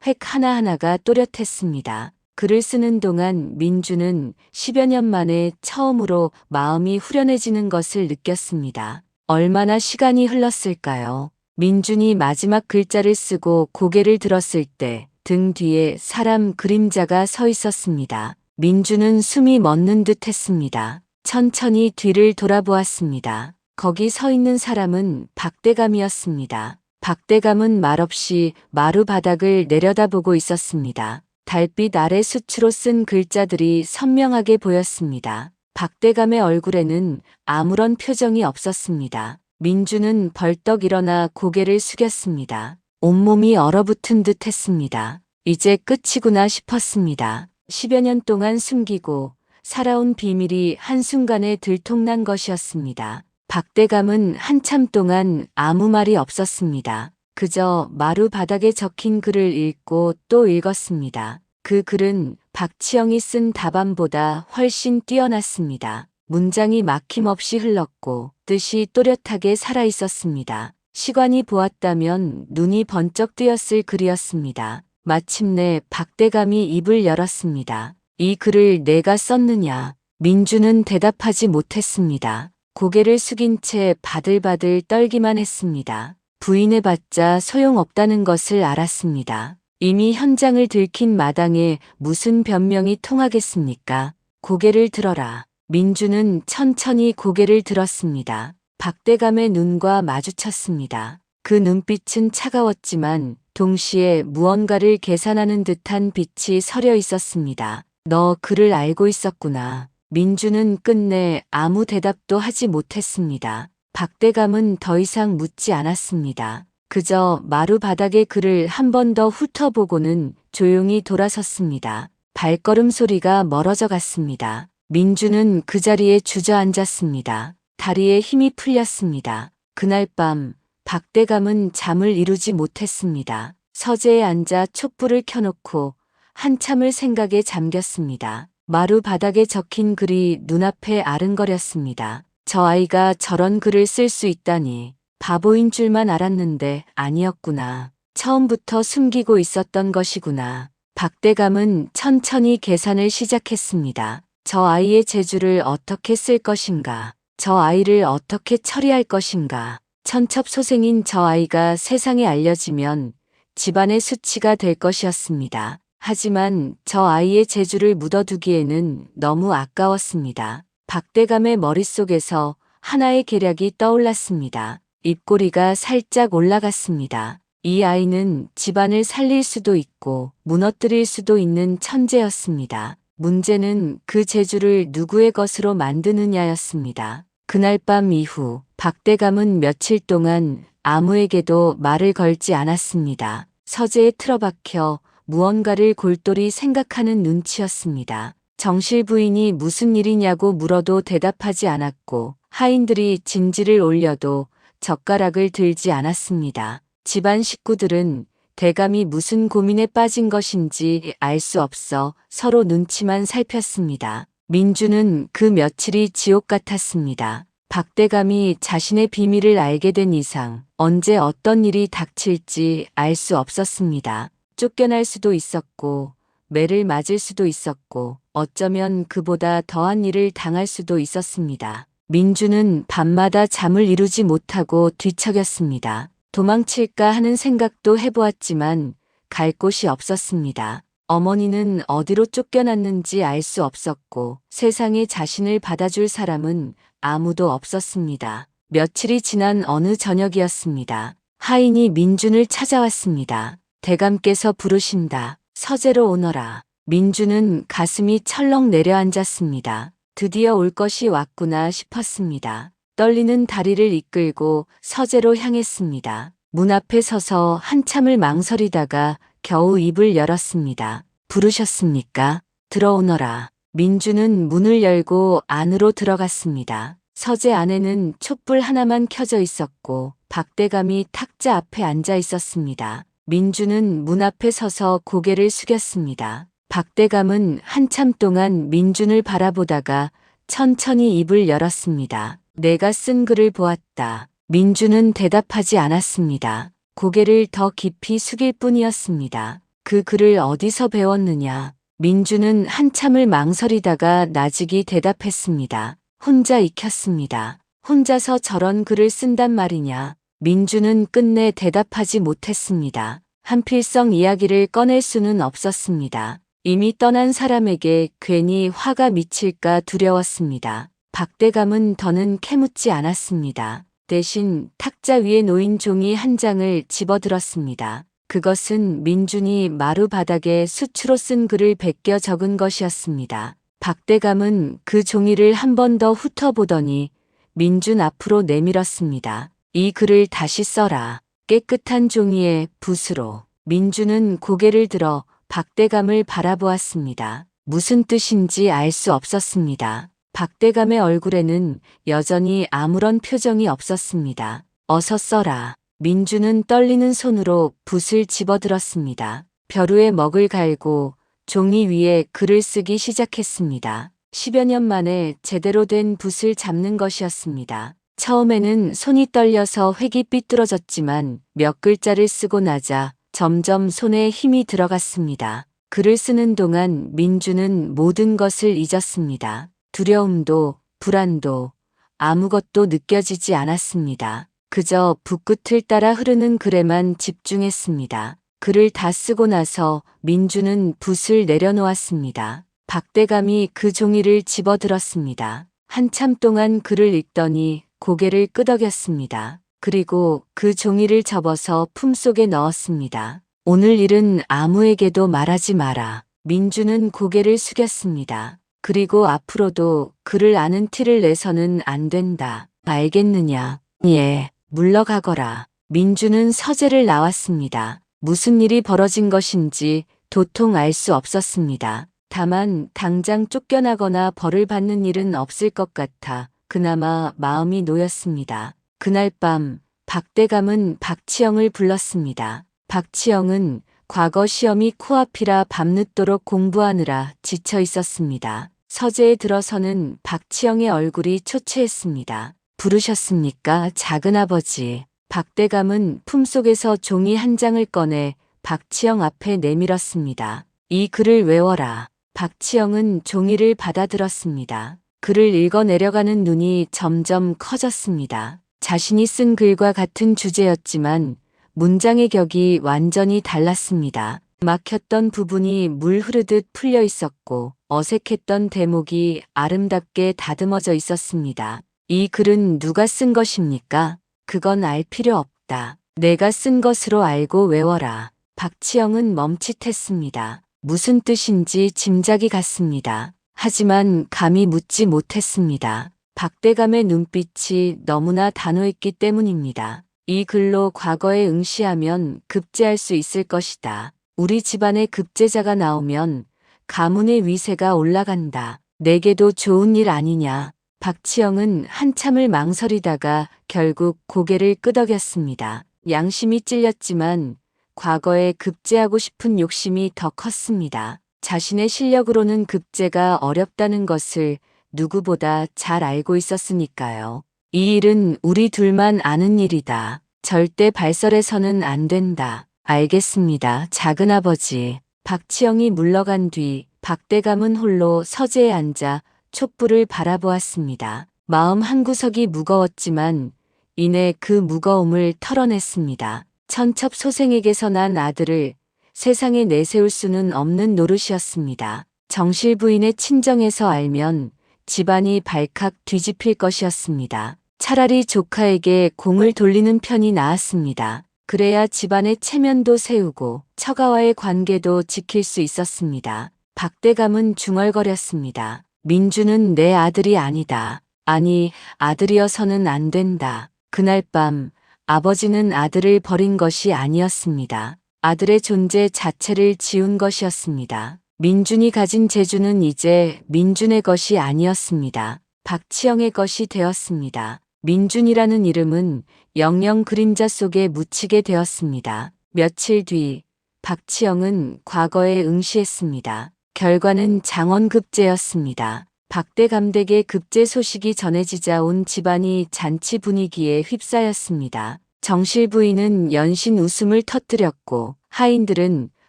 S5: 획 하나하나가 또렷했습니다. 글을 쓰는 동안 민주는 10여 년 만에 처음으로 마음이 후련해지는 것을 느꼈습니다. 얼마나 시간이 흘렀을까요? 민준이 마지막 글자를 쓰고 고개를 들었을 때 등 뒤에 사람 그림자가 서 있었습니다. 민주는 숨이 멎는 듯 했습니다. 천천히 뒤를 돌아보았습니다. 거기 서 있는 사람은 박대감이었습니다. 박대감은 말없이 마루 바닥을 내려다보고 있었습니다. 달빛 아래 수치로 쓴 글자들이 선명하게 보였습니다. 박대감의 얼굴에는 아무런 표정이 없었습니다. 민주는 벌떡 일어나 고개를 숙였습니다. 온몸이 얼어붙은 듯 했습니다. 이제 끝이구나 싶었습니다. 10여 년 동안 숨기고 살아온 비밀이 한순간에 들통난 것이었습니다. 박대감은 한참 동안 아무 말이 없었습니다. 그저 마루 바닥에 적힌 글을 읽고 또 읽었습니다. 그 글은 박치영이 쓴 답안보다 훨씬 뛰어났습니다. 문장이 막힘없이 흘렀고 뜻이 또렷하게 살아있었습니다. 시관이 보았다면 눈이 번쩍 뜨였을 글이었습니다. 마침내 박대감이 입을 열었습니다. 이 글을 내가 썼느냐? 민주는 대답하지 못했습니다. 고개를 숙인 채 바들바들 떨기만 했습니다. 부인해봤자 소용없다는 것을 알았습니다. 이미 현장을 들킨 마당에 무슨 변명이 통하겠습니까? 고개를 들어라. 민주는 천천히 고개를 들었습니다. 박대감의 눈과 마주쳤습니다. 그 눈빛은 차가웠지만 동시에 무언가를 계산하는 듯한 빛이 서려 있었습니다. 너 글을 알고 있었구나. 민주는 끝내 아무 대답도 하지 못했습니다. 박대감은 더 이상 묻지 않았습니다. 그저 마루 바닥의 글을 한 번 더 훑어보고는 조용히 돌아섰습니다. 발걸음 소리가 멀어져 갔습니다. 민주는 그 자리에 주저앉았습니다. 다리에 힘이 풀렸습니다. 그날 밤 박대감은 잠을 이루지 못했습니다. 서재에 앉아 촛불을 켜놓고 한참을 생각에 잠겼습니다. 마루 바닥에 적힌 글이 눈앞에 아른거렸습니다. 저 아이가 저런 글을 쓸 수 있다니. 바보인 줄만 알았는데 아니었구나. 처음부터 숨기고 있었던 것이구나. 박대감은 천천히 계산을 시작했습니다. 저 아이의 재주를 어떻게 쓸 것인가. 저 아이를 어떻게 처리할 것인가. 천첩소생인 저 아이가 세상에 알려지면 집안의 수치가 될 것이었습니다. 하지만 저 아이의 재주를 묻어두기에는 너무 아까웠습니다. 박대감의 머릿속에서 하나의 계략이 떠올랐습니다. 입꼬리가 살짝 올라갔습니다. 이 아이는 집안을 살릴 수도 있고 무너뜨릴 수도 있는 천재였습니다. 문제는 그 재주를 누구의 것으로 만드느냐였습니다. 그날 밤 이후 박대감은 며칠 동안 아무에게도 말을 걸지 않았습니다. 서재에 틀어박혀 무언가를 골똘히 생각하는 눈치였습니다. 정실 부인이 무슨 일이냐고 물어도 대답하지 않았고 하인들이 진지를 올려도 젓가락을 들지 않았습니다. 집안 식구들은 대감이 무슨 고민에 빠진 것인지 알 수 없어 서로 눈치만 살폈습니다. 민주는 그 며칠이 지옥 같았습니다. 박대감이 자신의 비밀을 알게 된 이상 언제 어떤 일이 닥칠지 알 수 없었습니다. 쫓겨날 수도 있었고, 매를 맞을 수도 있었고, 어쩌면 그보다 더한 일을 당할 수도 있었습니다. 민주는 밤마다 잠을 이루지 못하고 뒤척였습니다. 도망칠까 하는 생각도 해보았지만 갈 곳이 없었습니다. 어머니는 어디로 쫓겨났는지 알 수 없었고 세상에 자신을 받아줄 사람은 아무도 없었습니다. 며칠이 지난 어느 저녁이었습니다. 하인이 민준을 찾아왔습니다. 대감께서 부르신다. 서재로 오너라. 민준은 가슴이 철렁 내려앉았습니다. 드디어 올 것이 왔구나 싶었습니다. 떨리는 다리를 이끌고 서재로 향했습니다. 문 앞에 서서 한참을 망설이다가 겨우 입을 열었습니다. 부르셨습니까? 들어오너라. 민주는 문을 열고 안으로 들어갔습니다. 서재 안에는 촛불 하나만 켜져 있었고 박대감이 탁자 앞에 앉아 있었습니다. 민주는 문 앞에 서서 고개를 숙였습니다. 박대감은 한참 동안 민준을 바라보다가 천천히 입을 열었습니다. 내가 쓴 글을 보았다. 민준은 대답하지 않았습니다. 고개를 더 깊이 숙일 뿐이었습니다. 그 글을 어디서 배웠느냐? 민주는 한참을 망설이다가 나직이 대답했습니다. 혼자 익혔습니다. 혼자서 저런 글을 쓴단 말이냐? 민주는 끝내 대답하지 못했습니다. 한필성 이야기를 꺼낼 수는 없었습니다. 이미 떠난 사람에게 괜히 화가 미칠까 두려웠습니다. 박대감은 더는 캐묻지 않았습니다. 대신 탁자 위에 놓인 종이 한 장을 집어들었습니다. 그것은 민준이 마루 바닥에 수치로 쓴 글을 베껴 적은 것이었습니다. 박대감은 그 종이를 한 번 더 훑어보더니 민준 앞으로 내밀었습니다. 이 글을 다시 써라. 깨끗한 종이에 붓으로. 민준은 고개를 들어 박대감을 바라보았습니다. 무슨 뜻인지 알 수 없었습니다. 박대감의 얼굴에는 여전히 아무런 표정이 없었습니다. 어서 써라. 민주는 떨리는 손으로 붓을 집어들었습니다. 벼루에 먹을 갈고 종이 위에 글을 쓰기 시작했습니다. 10여 년 만에 제대로 된 붓을 잡는 것이었습니다. 처음에는 손이 떨려서 획이 삐뚤어졌지만 몇 글자를 쓰고 나자 점점 손에 힘이 들어갔습니다. 글을 쓰는 동안 민주는 모든 것을 잊었습니다. 두려움도 불안도 아무것도 느껴지지 않았습니다. 그저 붓끝을 따라 흐르는 글에만 집중했습니다. 글을 다 쓰고 나서 민주는 붓을 내려놓았습니다. 박대감이 그 종이를 집어들었습니다. 한참 동안 글을 읽더니 고개를 끄덕였습니다. 그리고 그 종이를 접어서 품속에 넣었습니다. 오늘 일은 아무에게도 말하지 마라. 민주는 고개를 숙였습니다. 그리고 앞으로도 그를 아는 티를 내서는 안 된다. 알겠느냐? 예, 물러가거라. 민주는 서재를 나왔습니다. 무슨 일이 벌어진 것인지 도통 알 수 없었습니다. 다만 당장 쫓겨나거나 벌을 받는 일은 없을 것 같아 그나마 마음이 놓였습니다. 그날 밤 박대감은 박치영을 불렀습니다. 박치영은 과거 시험이 코앞이라 밤늦도록 공부하느라 지쳐 있었습니다. 서재에 들어서는 박치영의 얼굴이 초췌했습니다. 부르셨습니까, 작은아버지? 박대감은 품속에서 종이 한 장을 꺼내 박치영 앞에 내밀었습니다. 이 글을 외워라. 박치영은 종이를 받아들었습니다. 글을 읽어 내려가는 눈이 점점 커졌습니다. 자신이 쓴 글과 같은 주제였지만 문장의 격이 완전히 달랐습니다. 막혔던 부분이 물 흐르듯 풀려 있었고 어색했던 대목이 아름답게 다듬어져 있었습니다. 이 글은 누가 쓴 것입니까? 그건 알 필요 없다. 내가 쓴 것으로 알고 외워라. 박치영은 멈칫했습니다. 무슨 뜻인지 짐작이 갔습니다. 하지만 감히 묻지 못했습니다. 박대감의 눈빛이 너무나 단호했기 때문입니다. 이 글로 과거에 응시하면 급제할 수 있을 것이다. 우리 집안에 급제자가 나오면 가문의 위세가 올라간다. 내게도 좋은 일 아니냐. 박치영은 한참을 망설이다가 결국 고개를 끄덕였습니다. 양심이 찔렸지만 과거에 급제하고 싶은 욕심이 더 컸습니다. 자신의 실력으로는 급제가 어렵다는 것을 누구보다 잘 알고 있었으니까요. 이 일은 우리 둘만 아는 일이다. 절대 발설해서는 안 된다. 알겠습니다, 작은아버지. 박치영이 물러간 뒤 박대감은 홀로 서재에 앉아 촛불을 바라보았습니다. 마음 한구석이 무거웠지만 이내 그 무거움을 털어냈습니다. 천첩소생에게서 난 아들을 세상에 내세울 수는 없는 노릇이었습니다. 정실 부인의 친정에서 알면 집안이 발칵 뒤집힐 것이었습니다. 차라리 조카에게 공을 돌리는 편이 나았습니다. 그래야 집안의 체면도 세우고 처가와의 관계도 지킬 수 있었습니다. 박대감은 중얼거렸습니다. 민주는 내 아들이 아니다. 아니, 아들이어서는 안 된다. 그날 밤 아버지는 아들을 버린 것이 아니었습니다. 아들의 존재 자체를 지운 것이었습니다. 민준이 가진 재주는 이제 민준의 것이 아니었습니다. 박치영의 것이 되었습니다. 민준이라는 이름은 영영 그림자 속에 묻히게 되었습니다. 며칠 뒤 박치영은 과거에 응시했습니다. 결과는 장원급제였습니다. 박대감댁의 급제 소식이 전해지자 온 집안이 잔치 분위기에 휩싸였습니다. 정실 부인은 연신 웃음을 터뜨렸고 하인들은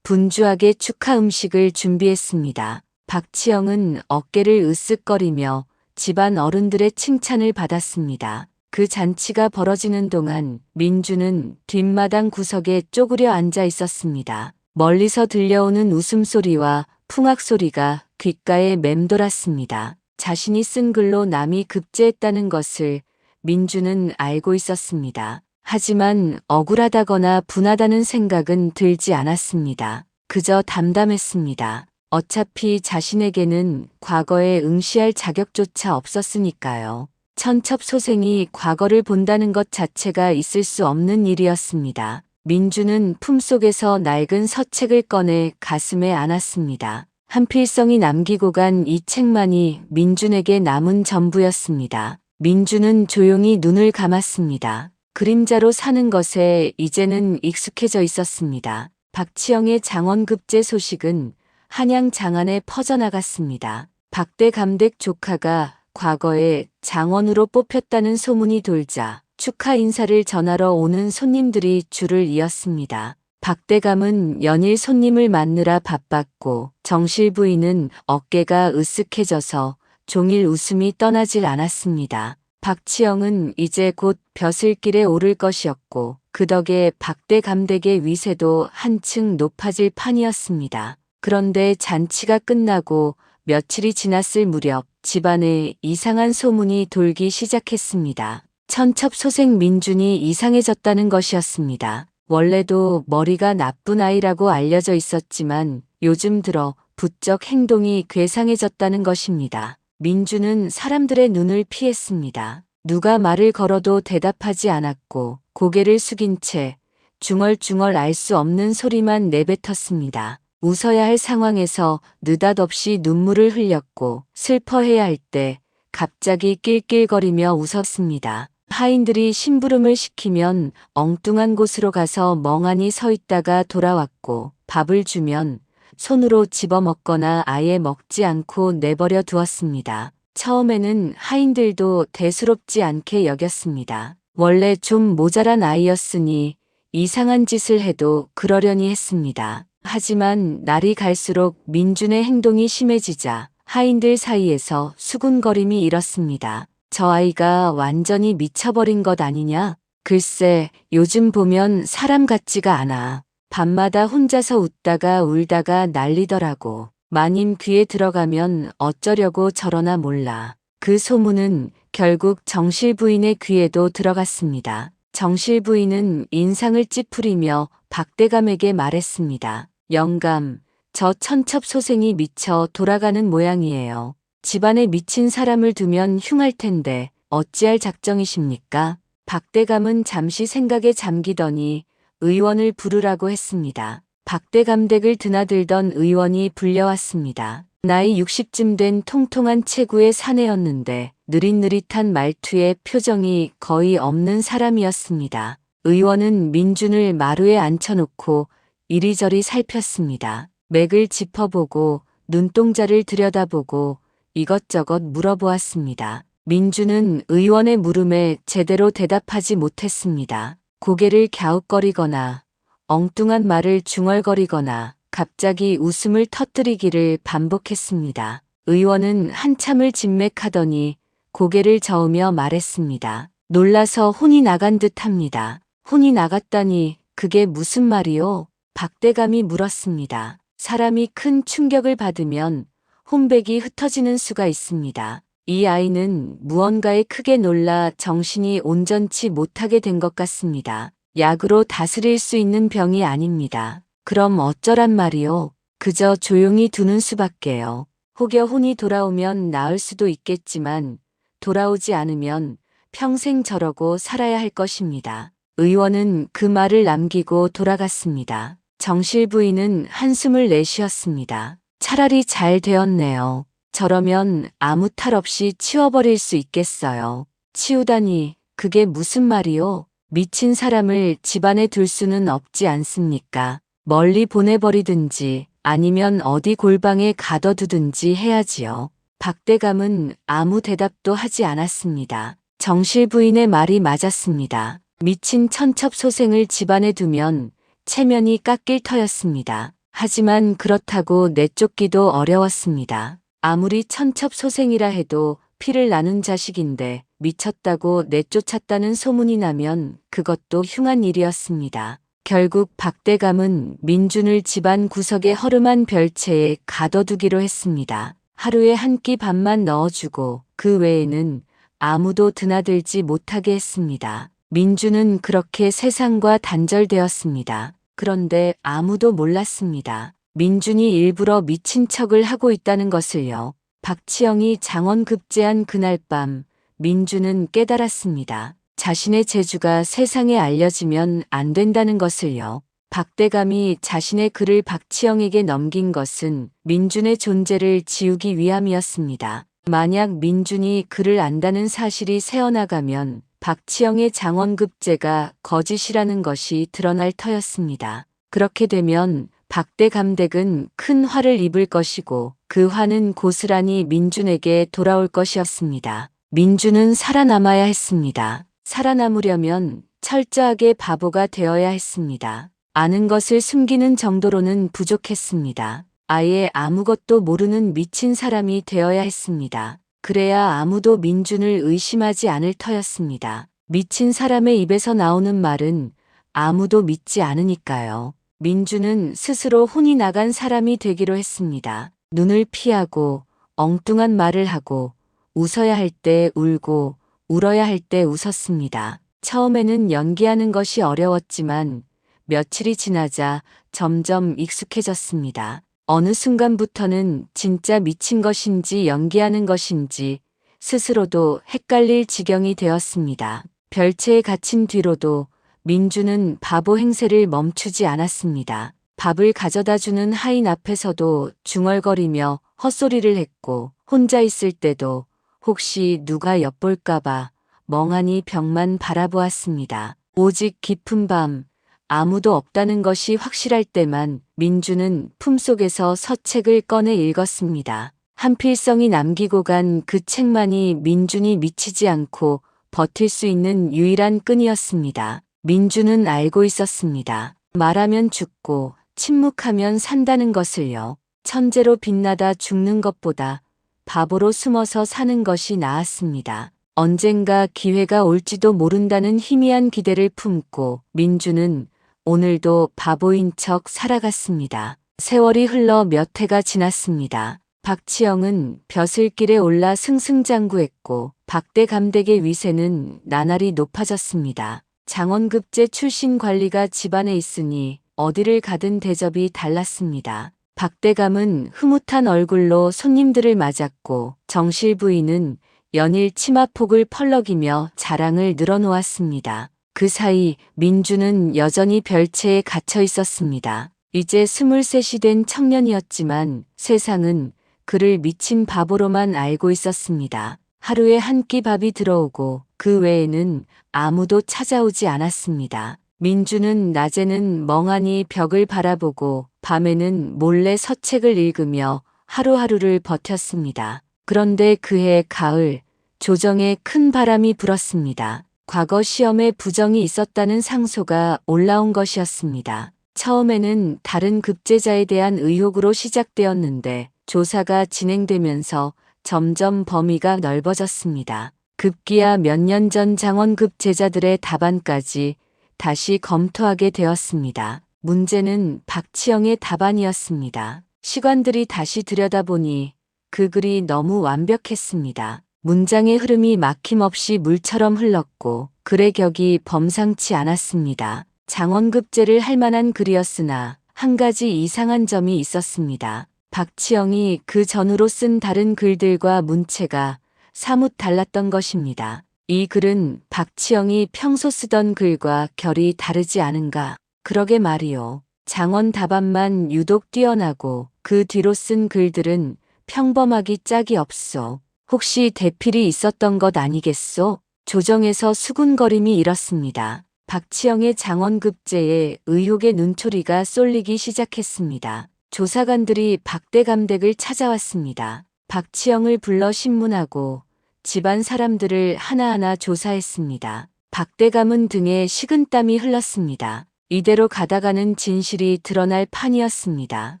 S5: 분주하게 축하 음식을 준비했습니다. 박치영은 어깨를 으쓱거리며 집안 어른들의 칭찬을 받았습니다. 그 잔치가 벌어지는 동안 민주는 뒷마당 구석에 쪼그려 앉아 있었습니다. 멀리서 들려오는 웃음소리와 풍악소리가 귓가에 맴돌았습니다. 자신이 쓴 글로 남이 급제했다는 것을 민주는 알고 있었습니다. 하지만 억울하다거나 분하다는 생각은 들지 않았습니다. 그저 담담했습니다. 어차피 자신에게는 과거에 응시할 자격조차 없었으니까요. 천첩소생이 과거를 본다는 것 자체가 있을 수 없는 일이었습니다. 민주는 품속에서 낡은 서책을 꺼내 가슴에 안았습니다. 한필성이 남기고 간 이 책만이 민준에게 남은 전부였습니다. 민주는 조용히 눈을 감았습니다. 그림자로 사는 것에 이제는 익숙해져 있었습니다. 박치영의 장원급제 소식은 한양 장안에 퍼져나갔습니다. 박대감댁 조카가 과거에 장원으로 뽑혔다는 소문이 돌자 축하 인사를 전하러 오는 손님들이 줄을 이었습니다. 박대감은 연일 손님을 맞느라 바빴고 정실 부인은 어깨가 으쓱해져서 종일 웃음이 떠나질 않았습니다. 박치영은 이제 곧 벼슬길에 오를 것이었고 그 덕에 박대감댁의 위세도 한층 높아질 판이었습니다. 그런데 잔치가 끝나고 며칠이 지났을 무렵 집안에 이상한 소문이 돌기 시작했습니다. 천첩소생 민준이 이상해졌다는 것이었습니다. 원래도 머리가 나쁜 아이라고 알려져 있었지만 요즘 들어 부쩍 행동이 괴상해졌다는 것입니다. 민준은 사람들의 눈을 피했습니다. 누가 말을 걸어도 대답하지 않았고 고개를 숙인 채 중얼중얼 알 수 없는 소리만 내뱉었습니다. 웃어야 할 상황에서 느닷없이 눈물을 흘렸고 슬퍼해야 할 때 갑자기 낄낄거리며 웃었습니다. 하인들이 심부름을 시키면 엉뚱한 곳으로 가서 멍하니 서 있다가 돌아왔고 밥을 주면 손으로 집어먹거나 아예 먹지 않고 내버려 두었습니다. 처음에는 하인들도 대수롭지 않게 여겼습니다. 원래 좀 모자란 아이였으니 이상한 짓을 해도 그러려니 했습니다. 하지만 날이 갈수록 민준의 행동이 심해지자 하인들 사이에서 수군거림이 일었습니다. 저 아이가 완전히 미쳐버린 것 아니냐? 글쎄, 요즘 보면 사람 같지가 않아. 밤마다 혼자서 웃다가 울다가 난리더라고. 마님 귀에 들어가면 어쩌려고 저러나 몰라. 그 소문은 결국 정실 부인의 귀에도 들어갔습니다. 정실 부인은 인상을 찌푸리며 박대감에게 말했습니다. 영감, 저 천첩소생이 미쳐 돌아가는 모양이에요. 집안에 미친 사람을 두면 흉할 텐데 어찌할 작정이십니까? 박대감은 잠시 생각에 잠기더니 의원을 부르라고 했습니다. 박대감댁을 드나들던 의원이 불려왔습니다. 나이 60쯤 된 통통한 체구의 사내였는데 느릿느릿한 말투에 표정이 거의 없는 사람이었습니다. 의원은 민준을 마루에 앉혀놓고 이리저리 살폈습니다. 맥을 짚어보고 눈동자를 들여다보고 이것저것 물어보았습니다. 민주는 의원의 물음에 제대로 대답하지 못했습니다. 고개를 갸웃거리거나 엉뚱한 말을 중얼거리거나 갑자기 웃음을 터뜨리기를 반복했습니다. 의원은 한참을 진맥하더니 고개를 저으며 말했습니다. 놀라서 혼이 나간 듯합니다. 혼이 나갔다니 그게 무슨 말이요? 박대감이 물었습니다. 사람이 큰 충격을 받으면 혼백이 흩어지는 수가 있습니다. 이 아이는 무언가에 크게 놀라 정신이 온전치 못하게 된 것 같습니다. 약으로 다스릴 수 있는 병이 아닙니다. 그럼 어쩌란 말이요? 그저 조용히 두는 수밖에요. 혹여 혼이 돌아오면 나을 수도 있겠지만 돌아오지 않으면 평생 저러고 살아야 할 것입니다. 의원은 그 말을 남기고 돌아갔습니다. 정실 부인은 한숨을 내쉬었습니다. 차라리 잘 되었네요. 저러면 아무 탈 없이 치워버릴 수 있겠어요. 치우다니 그게 무슨 말이요? 미친 사람을 집안에 둘 수는 없지 않습니까? 멀리 보내버리든지 아니면 어디 골방에 가둬두든지 해야지요. 박대감은 아무 대답도 하지 않았습니다. 정실 부인의 말이 맞았습니다. 미친 천첩소생을 집안에 두면 체면이 깎일 터였습니다. 하지만 그렇다고 내쫓기도 어려웠습니다. 아무리 천첩소생이라 해도 피를 나눈 자식인데 미쳤다고 내쫓았다는 소문이 나면 그것도 흉한 일이었습니다. 결국 박대감은 민준을 집안 구석의 허름한 별채에 가둬두기로 했습니다. 하루에 한 끼 밥만 넣어주고 그 외에는 아무도 드나들지 못하게 했습니다. 민준은 그렇게 세상과 단절되었습니다. 그런데 아무도 몰랐습니다. 민준이 일부러 미친 척을 하고 있다는 것을요. 박치영이 장원급제한 그날 밤 민준은 깨달았습니다. 자신의 재주가 세상에 알려지면 안 된다는 것을요. 박대감이 자신의 글을 박치영에게 넘긴 것은 민준의 존재를 지우기 위함이었습니다. 만약 민준이 글을 안다는 사실이 새어나가면 박치영의 장원급제가 거짓이라는 것이 드러날 터였습니다. 그렇게 되면 박대감댁은 큰 화를 입을 것이고 그 화는 고스란히 민준에게 돌아올 것이었습니다. 민준은 살아남아야 했습니다. 살아남으려면 철저하게 바보가 되어야 했습니다. 아는 것을 숨기는 정도로는 부족했습니다. 아예 아무것도 모르는 미친 사람이 되어야 했습니다. 그래야 아무도 민준을 의심하지 않을 터였습니다. 미친 사람의 입에서 나오는 말은 아무도 믿지 않으니까요. 민준은 스스로 혼이 나간 사람이 되기로 했습니다. 눈을 피하고 엉뚱한 말을 하고 웃어야 할 때 울고 울어야 할 때 웃었습니다. 처음에는 연기하는 것이 어려웠지만 며칠이 지나자 점점 익숙해졌습니다. 어느 순간부터는 진짜 미친 것인지 연기하는 것인지 스스로도 헷갈릴 지경이 되었습니다. 별채에 갇힌 뒤로도 민주는 바보 행세를 멈추지 않았습니다. 밥을 가져다 주는 하인 앞에서도 중얼거리며 헛소리를 했고 혼자 있을 때도 혹시 누가 엿볼까봐 멍하니 벽만 바라보았습니다. 오직 깊은 밤 아무도 없다는 것이 확실할 때만 민주는 품속에서 서책을 꺼내 읽었습니다. 한필성이 남기고 간 그 책만이 민준이 미치지 않고 버틸 수 있는 유일한 끈이었습니다. 민주는 알고 있었습니다. 말하면 죽고 침묵하면 산다는 것을요. 천재로 빛나다 죽는 것보다 바보로 숨어서 사는 것이 나았습니다. 언젠가 기회가 올지도 모른다는 희미한 기대를 품고 민주는 오늘도 바보인 척 살아갔습니다. 세월이 흘러 몇 해가 지났습니다. 박치영은 벼슬길에 올라 승승장구했고 박대감댁의 위세는 나날이 높아졌습니다. 장원급제 출신 관리가 집안에 있으니 어디를 가든 대접이 달랐습니다. 박대감은 흐뭇한 얼굴로 손님들을 맞았고 정실 부인은 연일 치마폭을 펄럭이며 자랑을 늘어놓았습니다. 그 사이 민주는 여전히 별채에 갇혀 있었습니다. 이제 23이 된 청년이었지만 세상은 그를 미친 바보로만 알고 있었습니다. 하루에 한 끼 밥이 들어오고 그 외에는 아무도 찾아오지 않았습니다. 민주는 낮에는 멍하니 벽을 바라보고 밤에는 몰래 서책을 읽으며 하루하루를 버텼습니다. 그런데 그해 가을 조정에 큰 바람이 불었습니다. 과거 시험에 부정이 있었다는 상소가 올라온 것이었습니다. 처음에는 다른 급제자에 대한 의혹으로 시작되었는데 조사가 진행되면서 점점 범위가 넓어졌습니다. 급기야 몇 년 전 장원급 제자들의 답안까지 다시 검토하게 되었습니다. 문제는 박치영의 답안이었습니다. 시관들이 다시 들여다보니 그 글이 너무 완벽했습니다. 문장의 흐름이 막힘없이 물처럼 흘렀고 글의 격이 범상치 않았습니다. 장원급제를 할 만한 글이었으나 한 가지 이상한 점이 있었습니다. 박치영이 그 전후로 쓴 다른 글들과 문체가 사뭇 달랐던 것입니다. 이 글은 박치영이 평소 쓰던 글과 결이 다르지 않은가. 그러게 말이요. 장원 답안만 유독 뛰어나고 그 뒤로 쓴 글들은 평범하기 짝이 없소. 혹시 대필이 있었던 것 아니겠소? 조정에서 수군거림이 일었습니다. 박치영의 장원급제에 의혹의 눈초리가 쏠리기 시작했습니다. 조사관들이 박대감댁을 찾아왔습니다. 박치영을 불러 신문하고 집안 사람들을 하나하나 조사했습니다. 박대감은 등에 식은땀이 흘렀습니다. 이대로 가다가는 진실이 드러날 판이었습니다.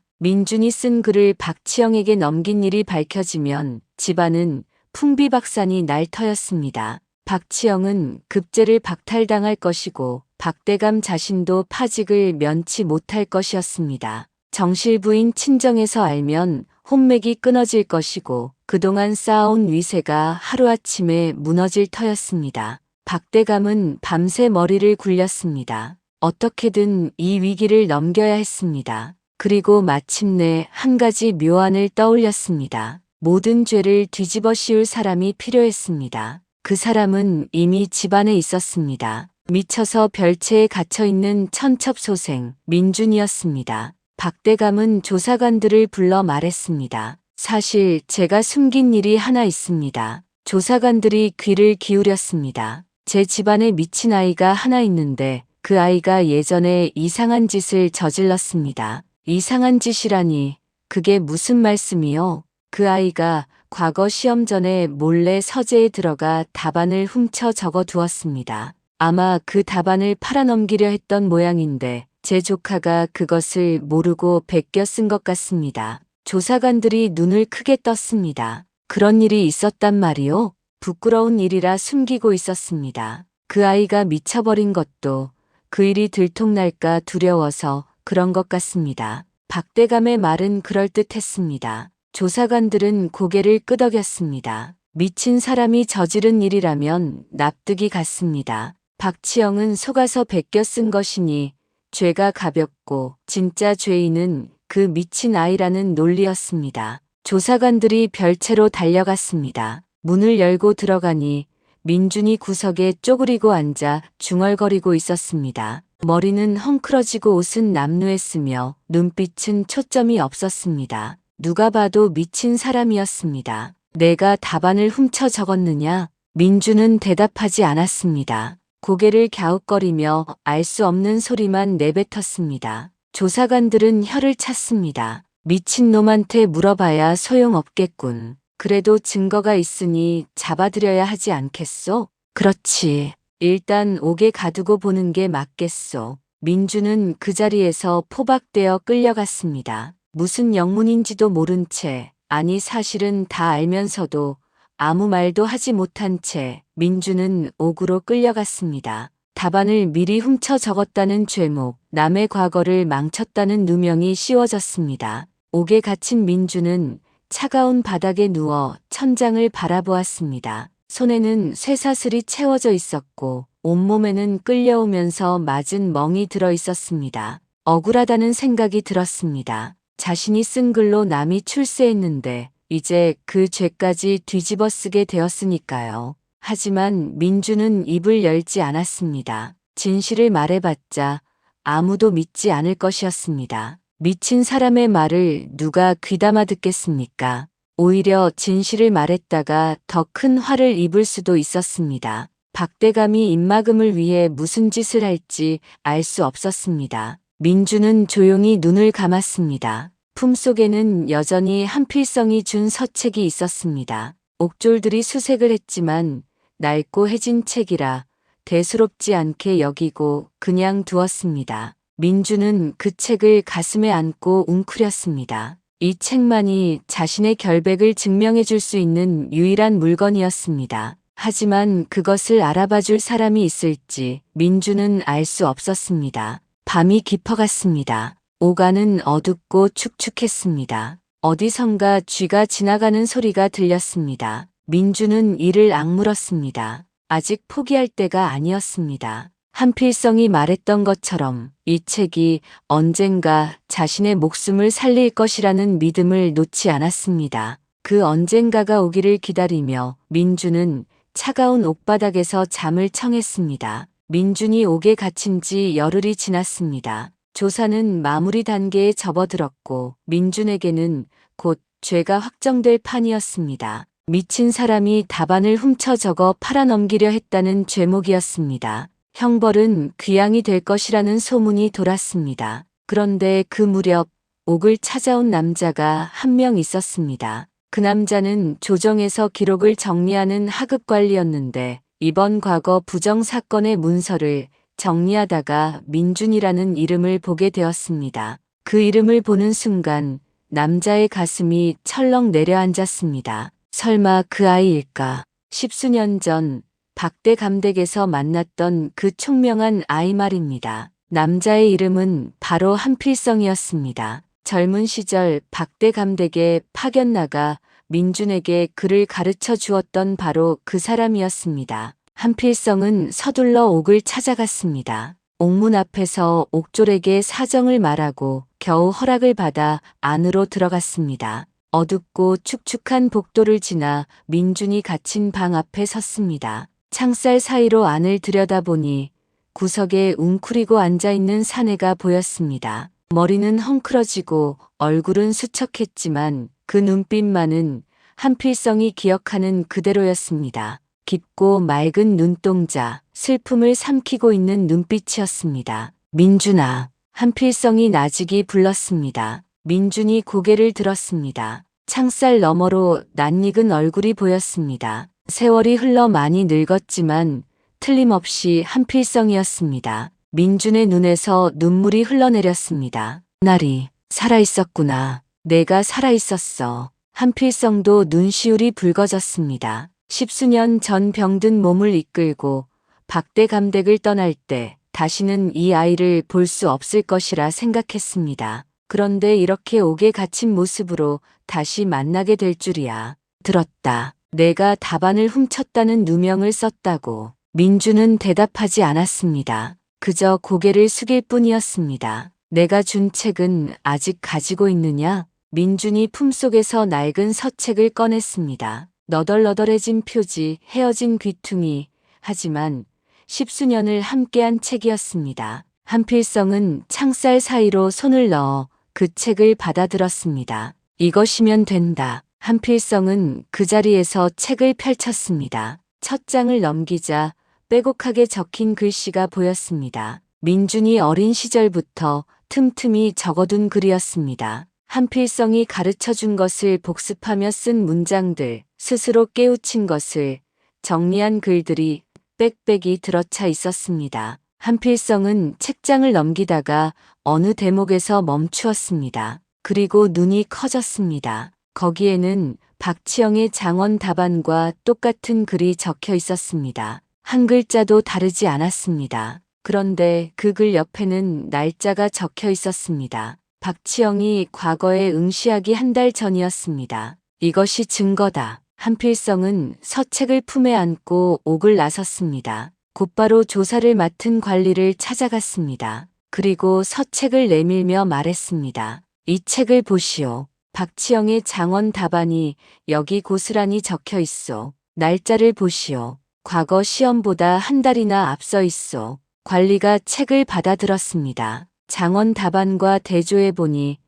S5: 민준이 쓴 글을 박치영에게 넘긴 일이 밝혀지면 집안은 풍비박산이 날 터였습니다. 박치영은 급제를 박탈당할 것이고 박대감 자신도 파직을 면치 못할 것이었습니다. 정실부인 친정에서 알면 혼맥이 끊어질 것이고 그동안 쌓아온 위세가 하루아침에 무너질 터였습니다. 박대감은 밤새 머리를 굴렸습니다. 어떻게든 이 위기를 넘겨야 했습니다. 그리고 마침내 한 가지 묘안을 떠올렸습니다. 모든 죄를 뒤집어 씌울 사람이 필요했습니다. 그 사람은 이미 집안에 있었습니다. 미쳐서 별채에 갇혀있는 천첩소생 민준이었습니다. 박대감은 조사관들을 불러 말했습니다. 사실 제가 숨긴 일이 하나 있습니다. 조사관들이 귀를 기울였습니다. 제 집안에 미친 아이가 하나 있는데 그 아이가 예전에 이상한 짓을 저질렀습니다. 이상한 짓이라니 그게 무슨 말씀이요? 그 아이가 과거 시험 전에 몰래 서재에 들어가 답안을 훔쳐 적어두었습니다. 아마 그 답안을 팔아넘기려 했던 모양인데 제 조카가 그것을 모르고 베껴 쓴 것 같습니다. 조사관들이 눈을 크게 떴습니다. 그런 일이 있었단 말이요? 부끄러운 일이라 숨기고 있었습니다. 그 아이가 미쳐버린 것도 그 일이 들통날까 두려워서 그런 것 같습니다. 박대감의 말은 그럴듯했습니다. 조사관들은 고개를 끄덕였습니다. 미친 사람이 저지른 일이라면 납득이 갔습니다. 박치영은 속아서 베껴 쓴 것이니 죄가 가볍고 진짜 죄인은 그 미친 아이라는 논리였습니다. 조사관들이 별채로 달려갔습니다. 문을 열고 들어가니 민준이 구석에 쪼그리고 앉아 중얼거리고 있었습니다. 머리는 헝클어지고 옷은 남루했으며 눈빛은 초점이 없었습니다. 누가 봐도 미친 사람이었습니다. 내가 답안을 훔쳐 적었느냐? 민준은 대답하지 않았습니다. 고개를 갸웃거리며 알 수 없는 소리만 내뱉었습니다. 조사관들은 혀를 찼습니다. 미친놈한테 물어봐야 소용없겠군. 그래도 증거가 있으니 잡아들여야 하지 않겠소? 그렇지. 일단 옥에 가두고 보는 게 맞겠소. 민준은 그 자리에서 포박되어 끌려갔습니다. 무슨 영문인지도 모른 채, 아니 사실은 다 알면서도 아무 말도 하지 못한 채 민준은 옥으로 끌려갔습니다. 답안을 미리 훔쳐 적었다는 죄목, 남의 과거를 망쳤다는 누명이 씌워졌습니다. 옥에 갇힌 민준은 차가운 바닥에 누워 천장을 바라보았습니다. 손에는 쇠사슬이 채워져 있었고 온몸에는 끌려오면서 맞은 멍이 들어 있었습니다. 억울하다는 생각이 들었습니다. 자신이 쓴 글로 남이 출세했는데 이제 그 죄까지 뒤집어 쓰게 되었으니까요. 하지만 민준은 입을 열지 않았습니다. 진실을 말해봤자 아무도 믿지 않을 것이었습니다. 미친 사람의 말을 누가 귀담아 듣겠습니까? 오히려 진실을 말했다가 더 큰 화를 입을 수도 있었습니다. 박대감이 입막음을 위해 무슨 짓을 할지 알 수 없었습니다. 민준은 조용히 눈을 감았습니다. 품속에는 여전히 한필성이 준 서책이 있었습니다. 옥졸들이 수색을 했지만 낡고 해진 책이라 대수롭지 않게 여기고 그냥 두었습니다. 민주는 그 책을 가슴에 안고 웅크렸습니다. 이 책만이 자신의 결백을 증명해 줄 수 있는 유일한 물건이었습니다. 하지만 그것을 알아봐 줄 사람이 있을지 민주는 알 수 없었습니다. 밤이 깊어갔습니다. 오가는 어둡고 축축했습니다. 어디선가 쥐가 지나가는 소리가 들렸습니다. 민주는 이를 악물었습니다. 아직 포기할 때가 아니었습니다. 한필성이 말했던 것처럼 이 책이 언젠가 자신의 목숨을 살릴 것이라는 믿음을 놓지 않았습니다. 그 언젠가가 오기를 기다리며 민주는 차가운 옥바닥에서 잠을 청했습니다. 민준이 옥에 갇힌 지 열흘이 지났습니다. 조사는 마무리 단계에 접어들었고 민준에게는 곧 죄가 확정될 판이었습니다. 미친 사람이 답안을 훔쳐 적어 팔아넘기려 했다는 죄목이었습니다. 형벌은 귀양이 될 것이라는 소문이 돌았습니다. 그런데 그 무렵 옥을 찾아온 남자가 한 명 있었습니다. 그 남자는 조정에서 기록을 정리하는 하급관리였는데 이번 과거 부정 사건의 문서를 정리하다가 민준이라는 이름을 보게 되었습니다. 그 이름을 보는 순간 남자의 가슴이 철렁 내려앉았습니다. 설마 그 아이일까? 10수년 전 박대 감댁에서 만났던 그 총명한 아이 말입니다. 남자의 이름은 바로 한필성이었습니다. 젊은 시절 박대 감댁에 파견 나가 민준에게 글을 가르쳐 주었던 바로 그 사람이었습니다. 한필성은 서둘러 옥을 찾아갔습니다. 옥문 앞에서 옥졸에게 사정을 말하고 겨우 허락을 받아 안으로 들어갔습니다. 어둡고 축축한 복도를 지나 민준이 갇힌 방 앞에 섰습니다. 창살 사이로 안을 들여다보니 구석에 웅크리고 앉아있는 사내가 보였습니다. 머리는 헝클어지고 얼굴은 수척했지만 그 눈빛만은 한필성이 기억하는 그대로였습니다. 깊고 맑은 눈동자, 슬픔을 삼키고 있는 눈빛이었습니다. 민준아, 한필성이 나직이 불렀습니다. 민준이 고개를 들었습니다. 창살 너머로 낯익은 얼굴이 보였습니다. 세월이 흘러 많이 늙었지만 틀림없이 한필성이었습니다. 민준의 눈에서 눈물이 흘러내렸습니다. 나리, 살아있었구나. 내가 살아있었어. 한필성도 눈시울이 붉어졌습니다. 10수년 전 병든 몸을 이끌고 박대 감댁을 떠날 때 다시는 이 아이를 볼 수 없을 것이라 생각했습니다. 그런데 이렇게 옥에 갇힌 모습으로 다시 만나게 될 줄이야. 들었다. 내가 답안을 훔쳤다는 누명을 썼다고. 민주는 대답하지 않았습니다. 그저 고개를 숙일 뿐이었습니다. 내가 준 책은 아직 가지고 있느냐? 민준이 품속에서 낡은 서책을 꺼냈습니다. 너덜너덜해진 표지, 헤어진 귀퉁이. 하지만 10수년을 함께한 책이었습니다. 한필성은 창살 사이로 손을 넣어 그 책을 받아들었습니다. 이것이면 된다. 한필성은 그 자리에서 책을 펼쳤습니다. 첫 장을 넘기자 빼곡하게 적힌 글씨가 보였습니다. 민준이 어린 시절부터 틈틈이 적어둔 글이었습니다. 한필성이 가르쳐준 것을 복습하며 쓴 문장들, 스스로 깨우친 것을 정리한 글들이 빽빽이 들어차 있었습니다. 한필성은 책장을 넘기다가 어느 대목에서 멈추었습니다. 그리고 눈이 커졌습니다. 거기에는 박치영의 장원 답안과 똑같은 글이 적혀 있었습니다. 한 글자도 다르지 않았습니다. 그런데 그 글 옆에는 날짜가 적혀 있었습니다. 박치영이 과거에 응시하기 한 달 전이었습니다. 이것이 증거다. 한필성은 서책을 품에 안고 옥을 나섰습니다. 곧바로 조사를 맡은 관리를 찾아갔습니다. 그리고 서책을 내밀며 말했습니다. 이 책을 보시오. 박치영의 장원 답안이 여기 고스란히 적혀 있소. 날짜를 보시오. 과거 시험보다 한 달이나 앞서 있소. 관리가 책을 받아들었습니다. 장원 답안과 대조해 보니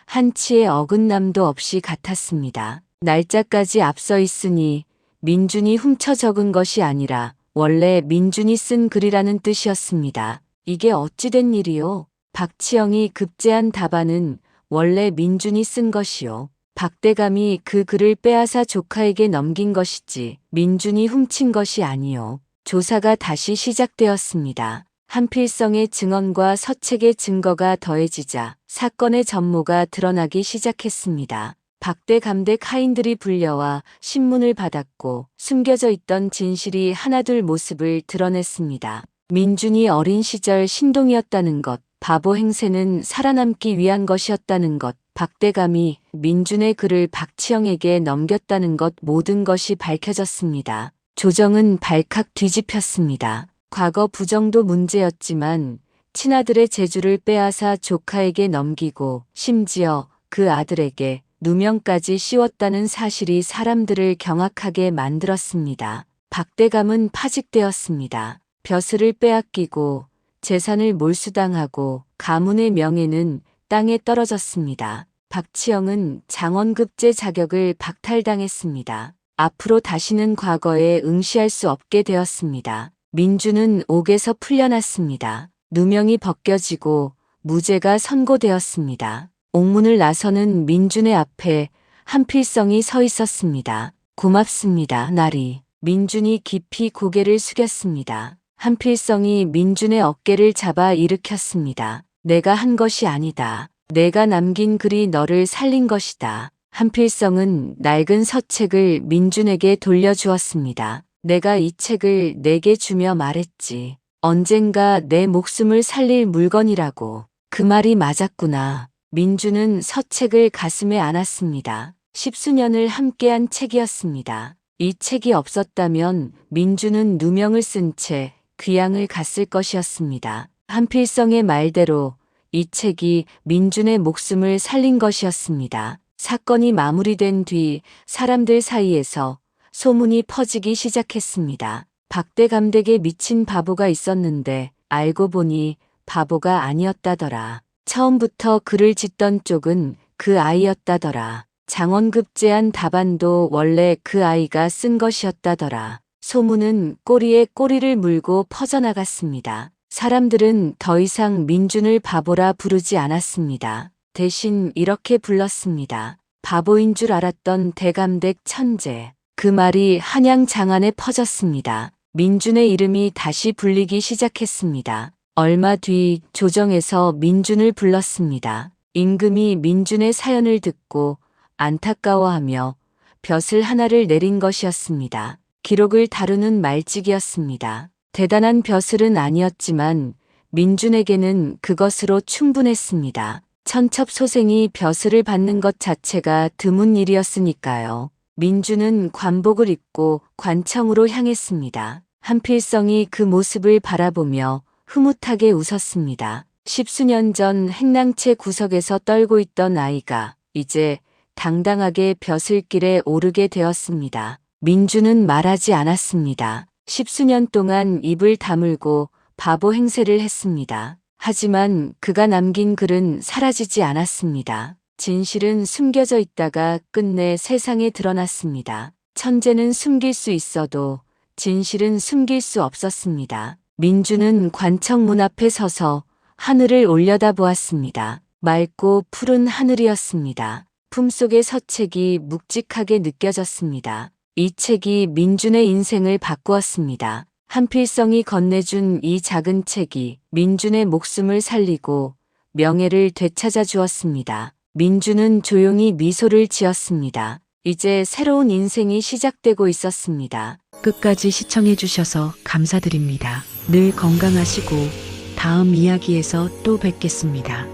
S5: 한치의 어긋남도 없이 같았습니다. 날짜까지 앞서 있으니 민준이 훔쳐 적은 것이 아니라 원래 민준이 쓴 글이라는 뜻이었습니다. 이게 어찌 된 일이오? 박치영이 급제한 답안은 원래 민준이 쓴 것이오. 박대감이 그 글을 빼앗아 조카에게 넘긴 것이지 민준이 훔친 것이 아니요. 조사가 다시 시작되었습니다. 한필성의 증언과 서책의 증거가 더해지자 사건의 전모가 드러나기 시작했습니다. 박대감대 카인들이 불려와 신문을 받았고 숨겨져 있던 진실이 하나둘 모습을 드러냈습니다. 민준이 어린 시절 신동이었다는 것, 바보 행세는 살아남기 위한 것이었다는 것, 박대감이 민준의 글을 박치영에게 넘겼다는 것, 모든 것이 밝혀졌습니다. 조정은 발칵 뒤집혔습니다. 과거 부정도 문제였지만 친아들의 재주를 빼앗아 조카에게 넘기고 심지어 그 아들에게 누명까지 씌웠다는 사실이 사람들을 경악하게 만들었습니다. 박대감은 파직되었습니다. 벼슬을 빼앗기고 재산을 몰수당하고 가문의 명예는 땅에 떨어졌습니다. 박치영은 장원급제 자격을 박탈당했습니다. 앞으로 다시는 과거에 응시할 수 없게 되었습니다. 민준은 옥에서 풀려났습니다. 누명이 벗겨지고 무죄가 선고되었습니다. 옥문을 나서는 민준의 앞에 한필성이 서 있었습니다. 고맙습니다, 나리. 민준이 깊이 고개를 숙였습니다. 한필성이 민준의 어깨를 잡아 일으켰습니다. 내가 한 것이 아니다. 내가 남긴 글이 너를 살린 것이다. 한필성은 낡은 서책을 민준에게 돌려주었습니다. 내가 이 책을 내게 주며 말했지. 언젠가 내 목숨을 살릴 물건이라고. 그 말이 맞았구나. 민준은 서책을 가슴에 안았습니다. 10수년을 함께한 책이었습니다. 이 책이 없었다면 민준은 누명을 쓴 채 귀양을 갔을 것이었습니다. 한필성의 말대로 이 책이 민준의 목숨을 살린 것이었습니다. 사건이 마무리된 뒤 사람들 사이에서 소문이 퍼지기 시작했습니다. 박대감댁에 미친 바보가 있었는데 알고 보니 바보가 아니었다더라. 처음부터 글을 짓던 쪽은 그 아이였다더라. 장원급제한 답안도 원래 그 아이가 쓴 것이었다더라. 소문은 꼬리에 꼬리를 물고 퍼져나갔습니다. 사람들은 더 이상 민준을 바보라 부르지 않았습니다. 대신 이렇게 불렀습니다. 바보인 줄 알았던 대감댁 천재. 그 말이 한양 장안에 퍼졌습니다. 민준의 이름이 다시 불리기 시작했습니다. 얼마 뒤 조정에서 민준을 불렀습니다. 임금이 민준의 사연을 듣고 안타까워하며 벼슬 하나를 내린 것이었습니다. 기록을 다루는 말직이었습니다. 대단한 벼슬은 아니었지만 민준에게는 그것으로 충분했습니다. 천첩소생이 벼슬을 받는 것 자체가 드문 일이었으니까요. 민준은 관복을 입고 관청으로 향했습니다. 한필성이 그 모습을 바라보며 흐뭇하게 웃었습니다. 10수년 전 행랑채 구석에서 떨고 있던 아이가 이제 당당하게 벼슬길에 오르게 되었습니다. 민준은 말하지 않았습니다. 10수년 동안 입을 다물고 바보 행세를 했습니다. 하지만 그가 남긴 글은 사라지지 않았습니다. 진실은 숨겨져 있다가 끝내 세상에 드러났습니다. 천재는 숨길 수 있어도 진실은 숨길 수 없었습니다. 민준은 관청 문 앞에 서서 하늘을 올려다보았습니다. 맑고 푸른 하늘이었습니다. 품속의 서책이 묵직하게 느껴졌습니다. 이 책이 민준의 인생을 바꾸었습니다. 한필성이 건네준 이 작은 책이 민준의 목숨을 살리고 명예를 되찾아 주었습니다. 민준은 조용히 미소를 지었습니다. 이제 새로운 인생이 시작되고 있었습니다.
S4: 끝까지 시청해 주셔서 감사드립니다. 늘 건강하시고 다음 이야기에서 또 뵙겠습니다.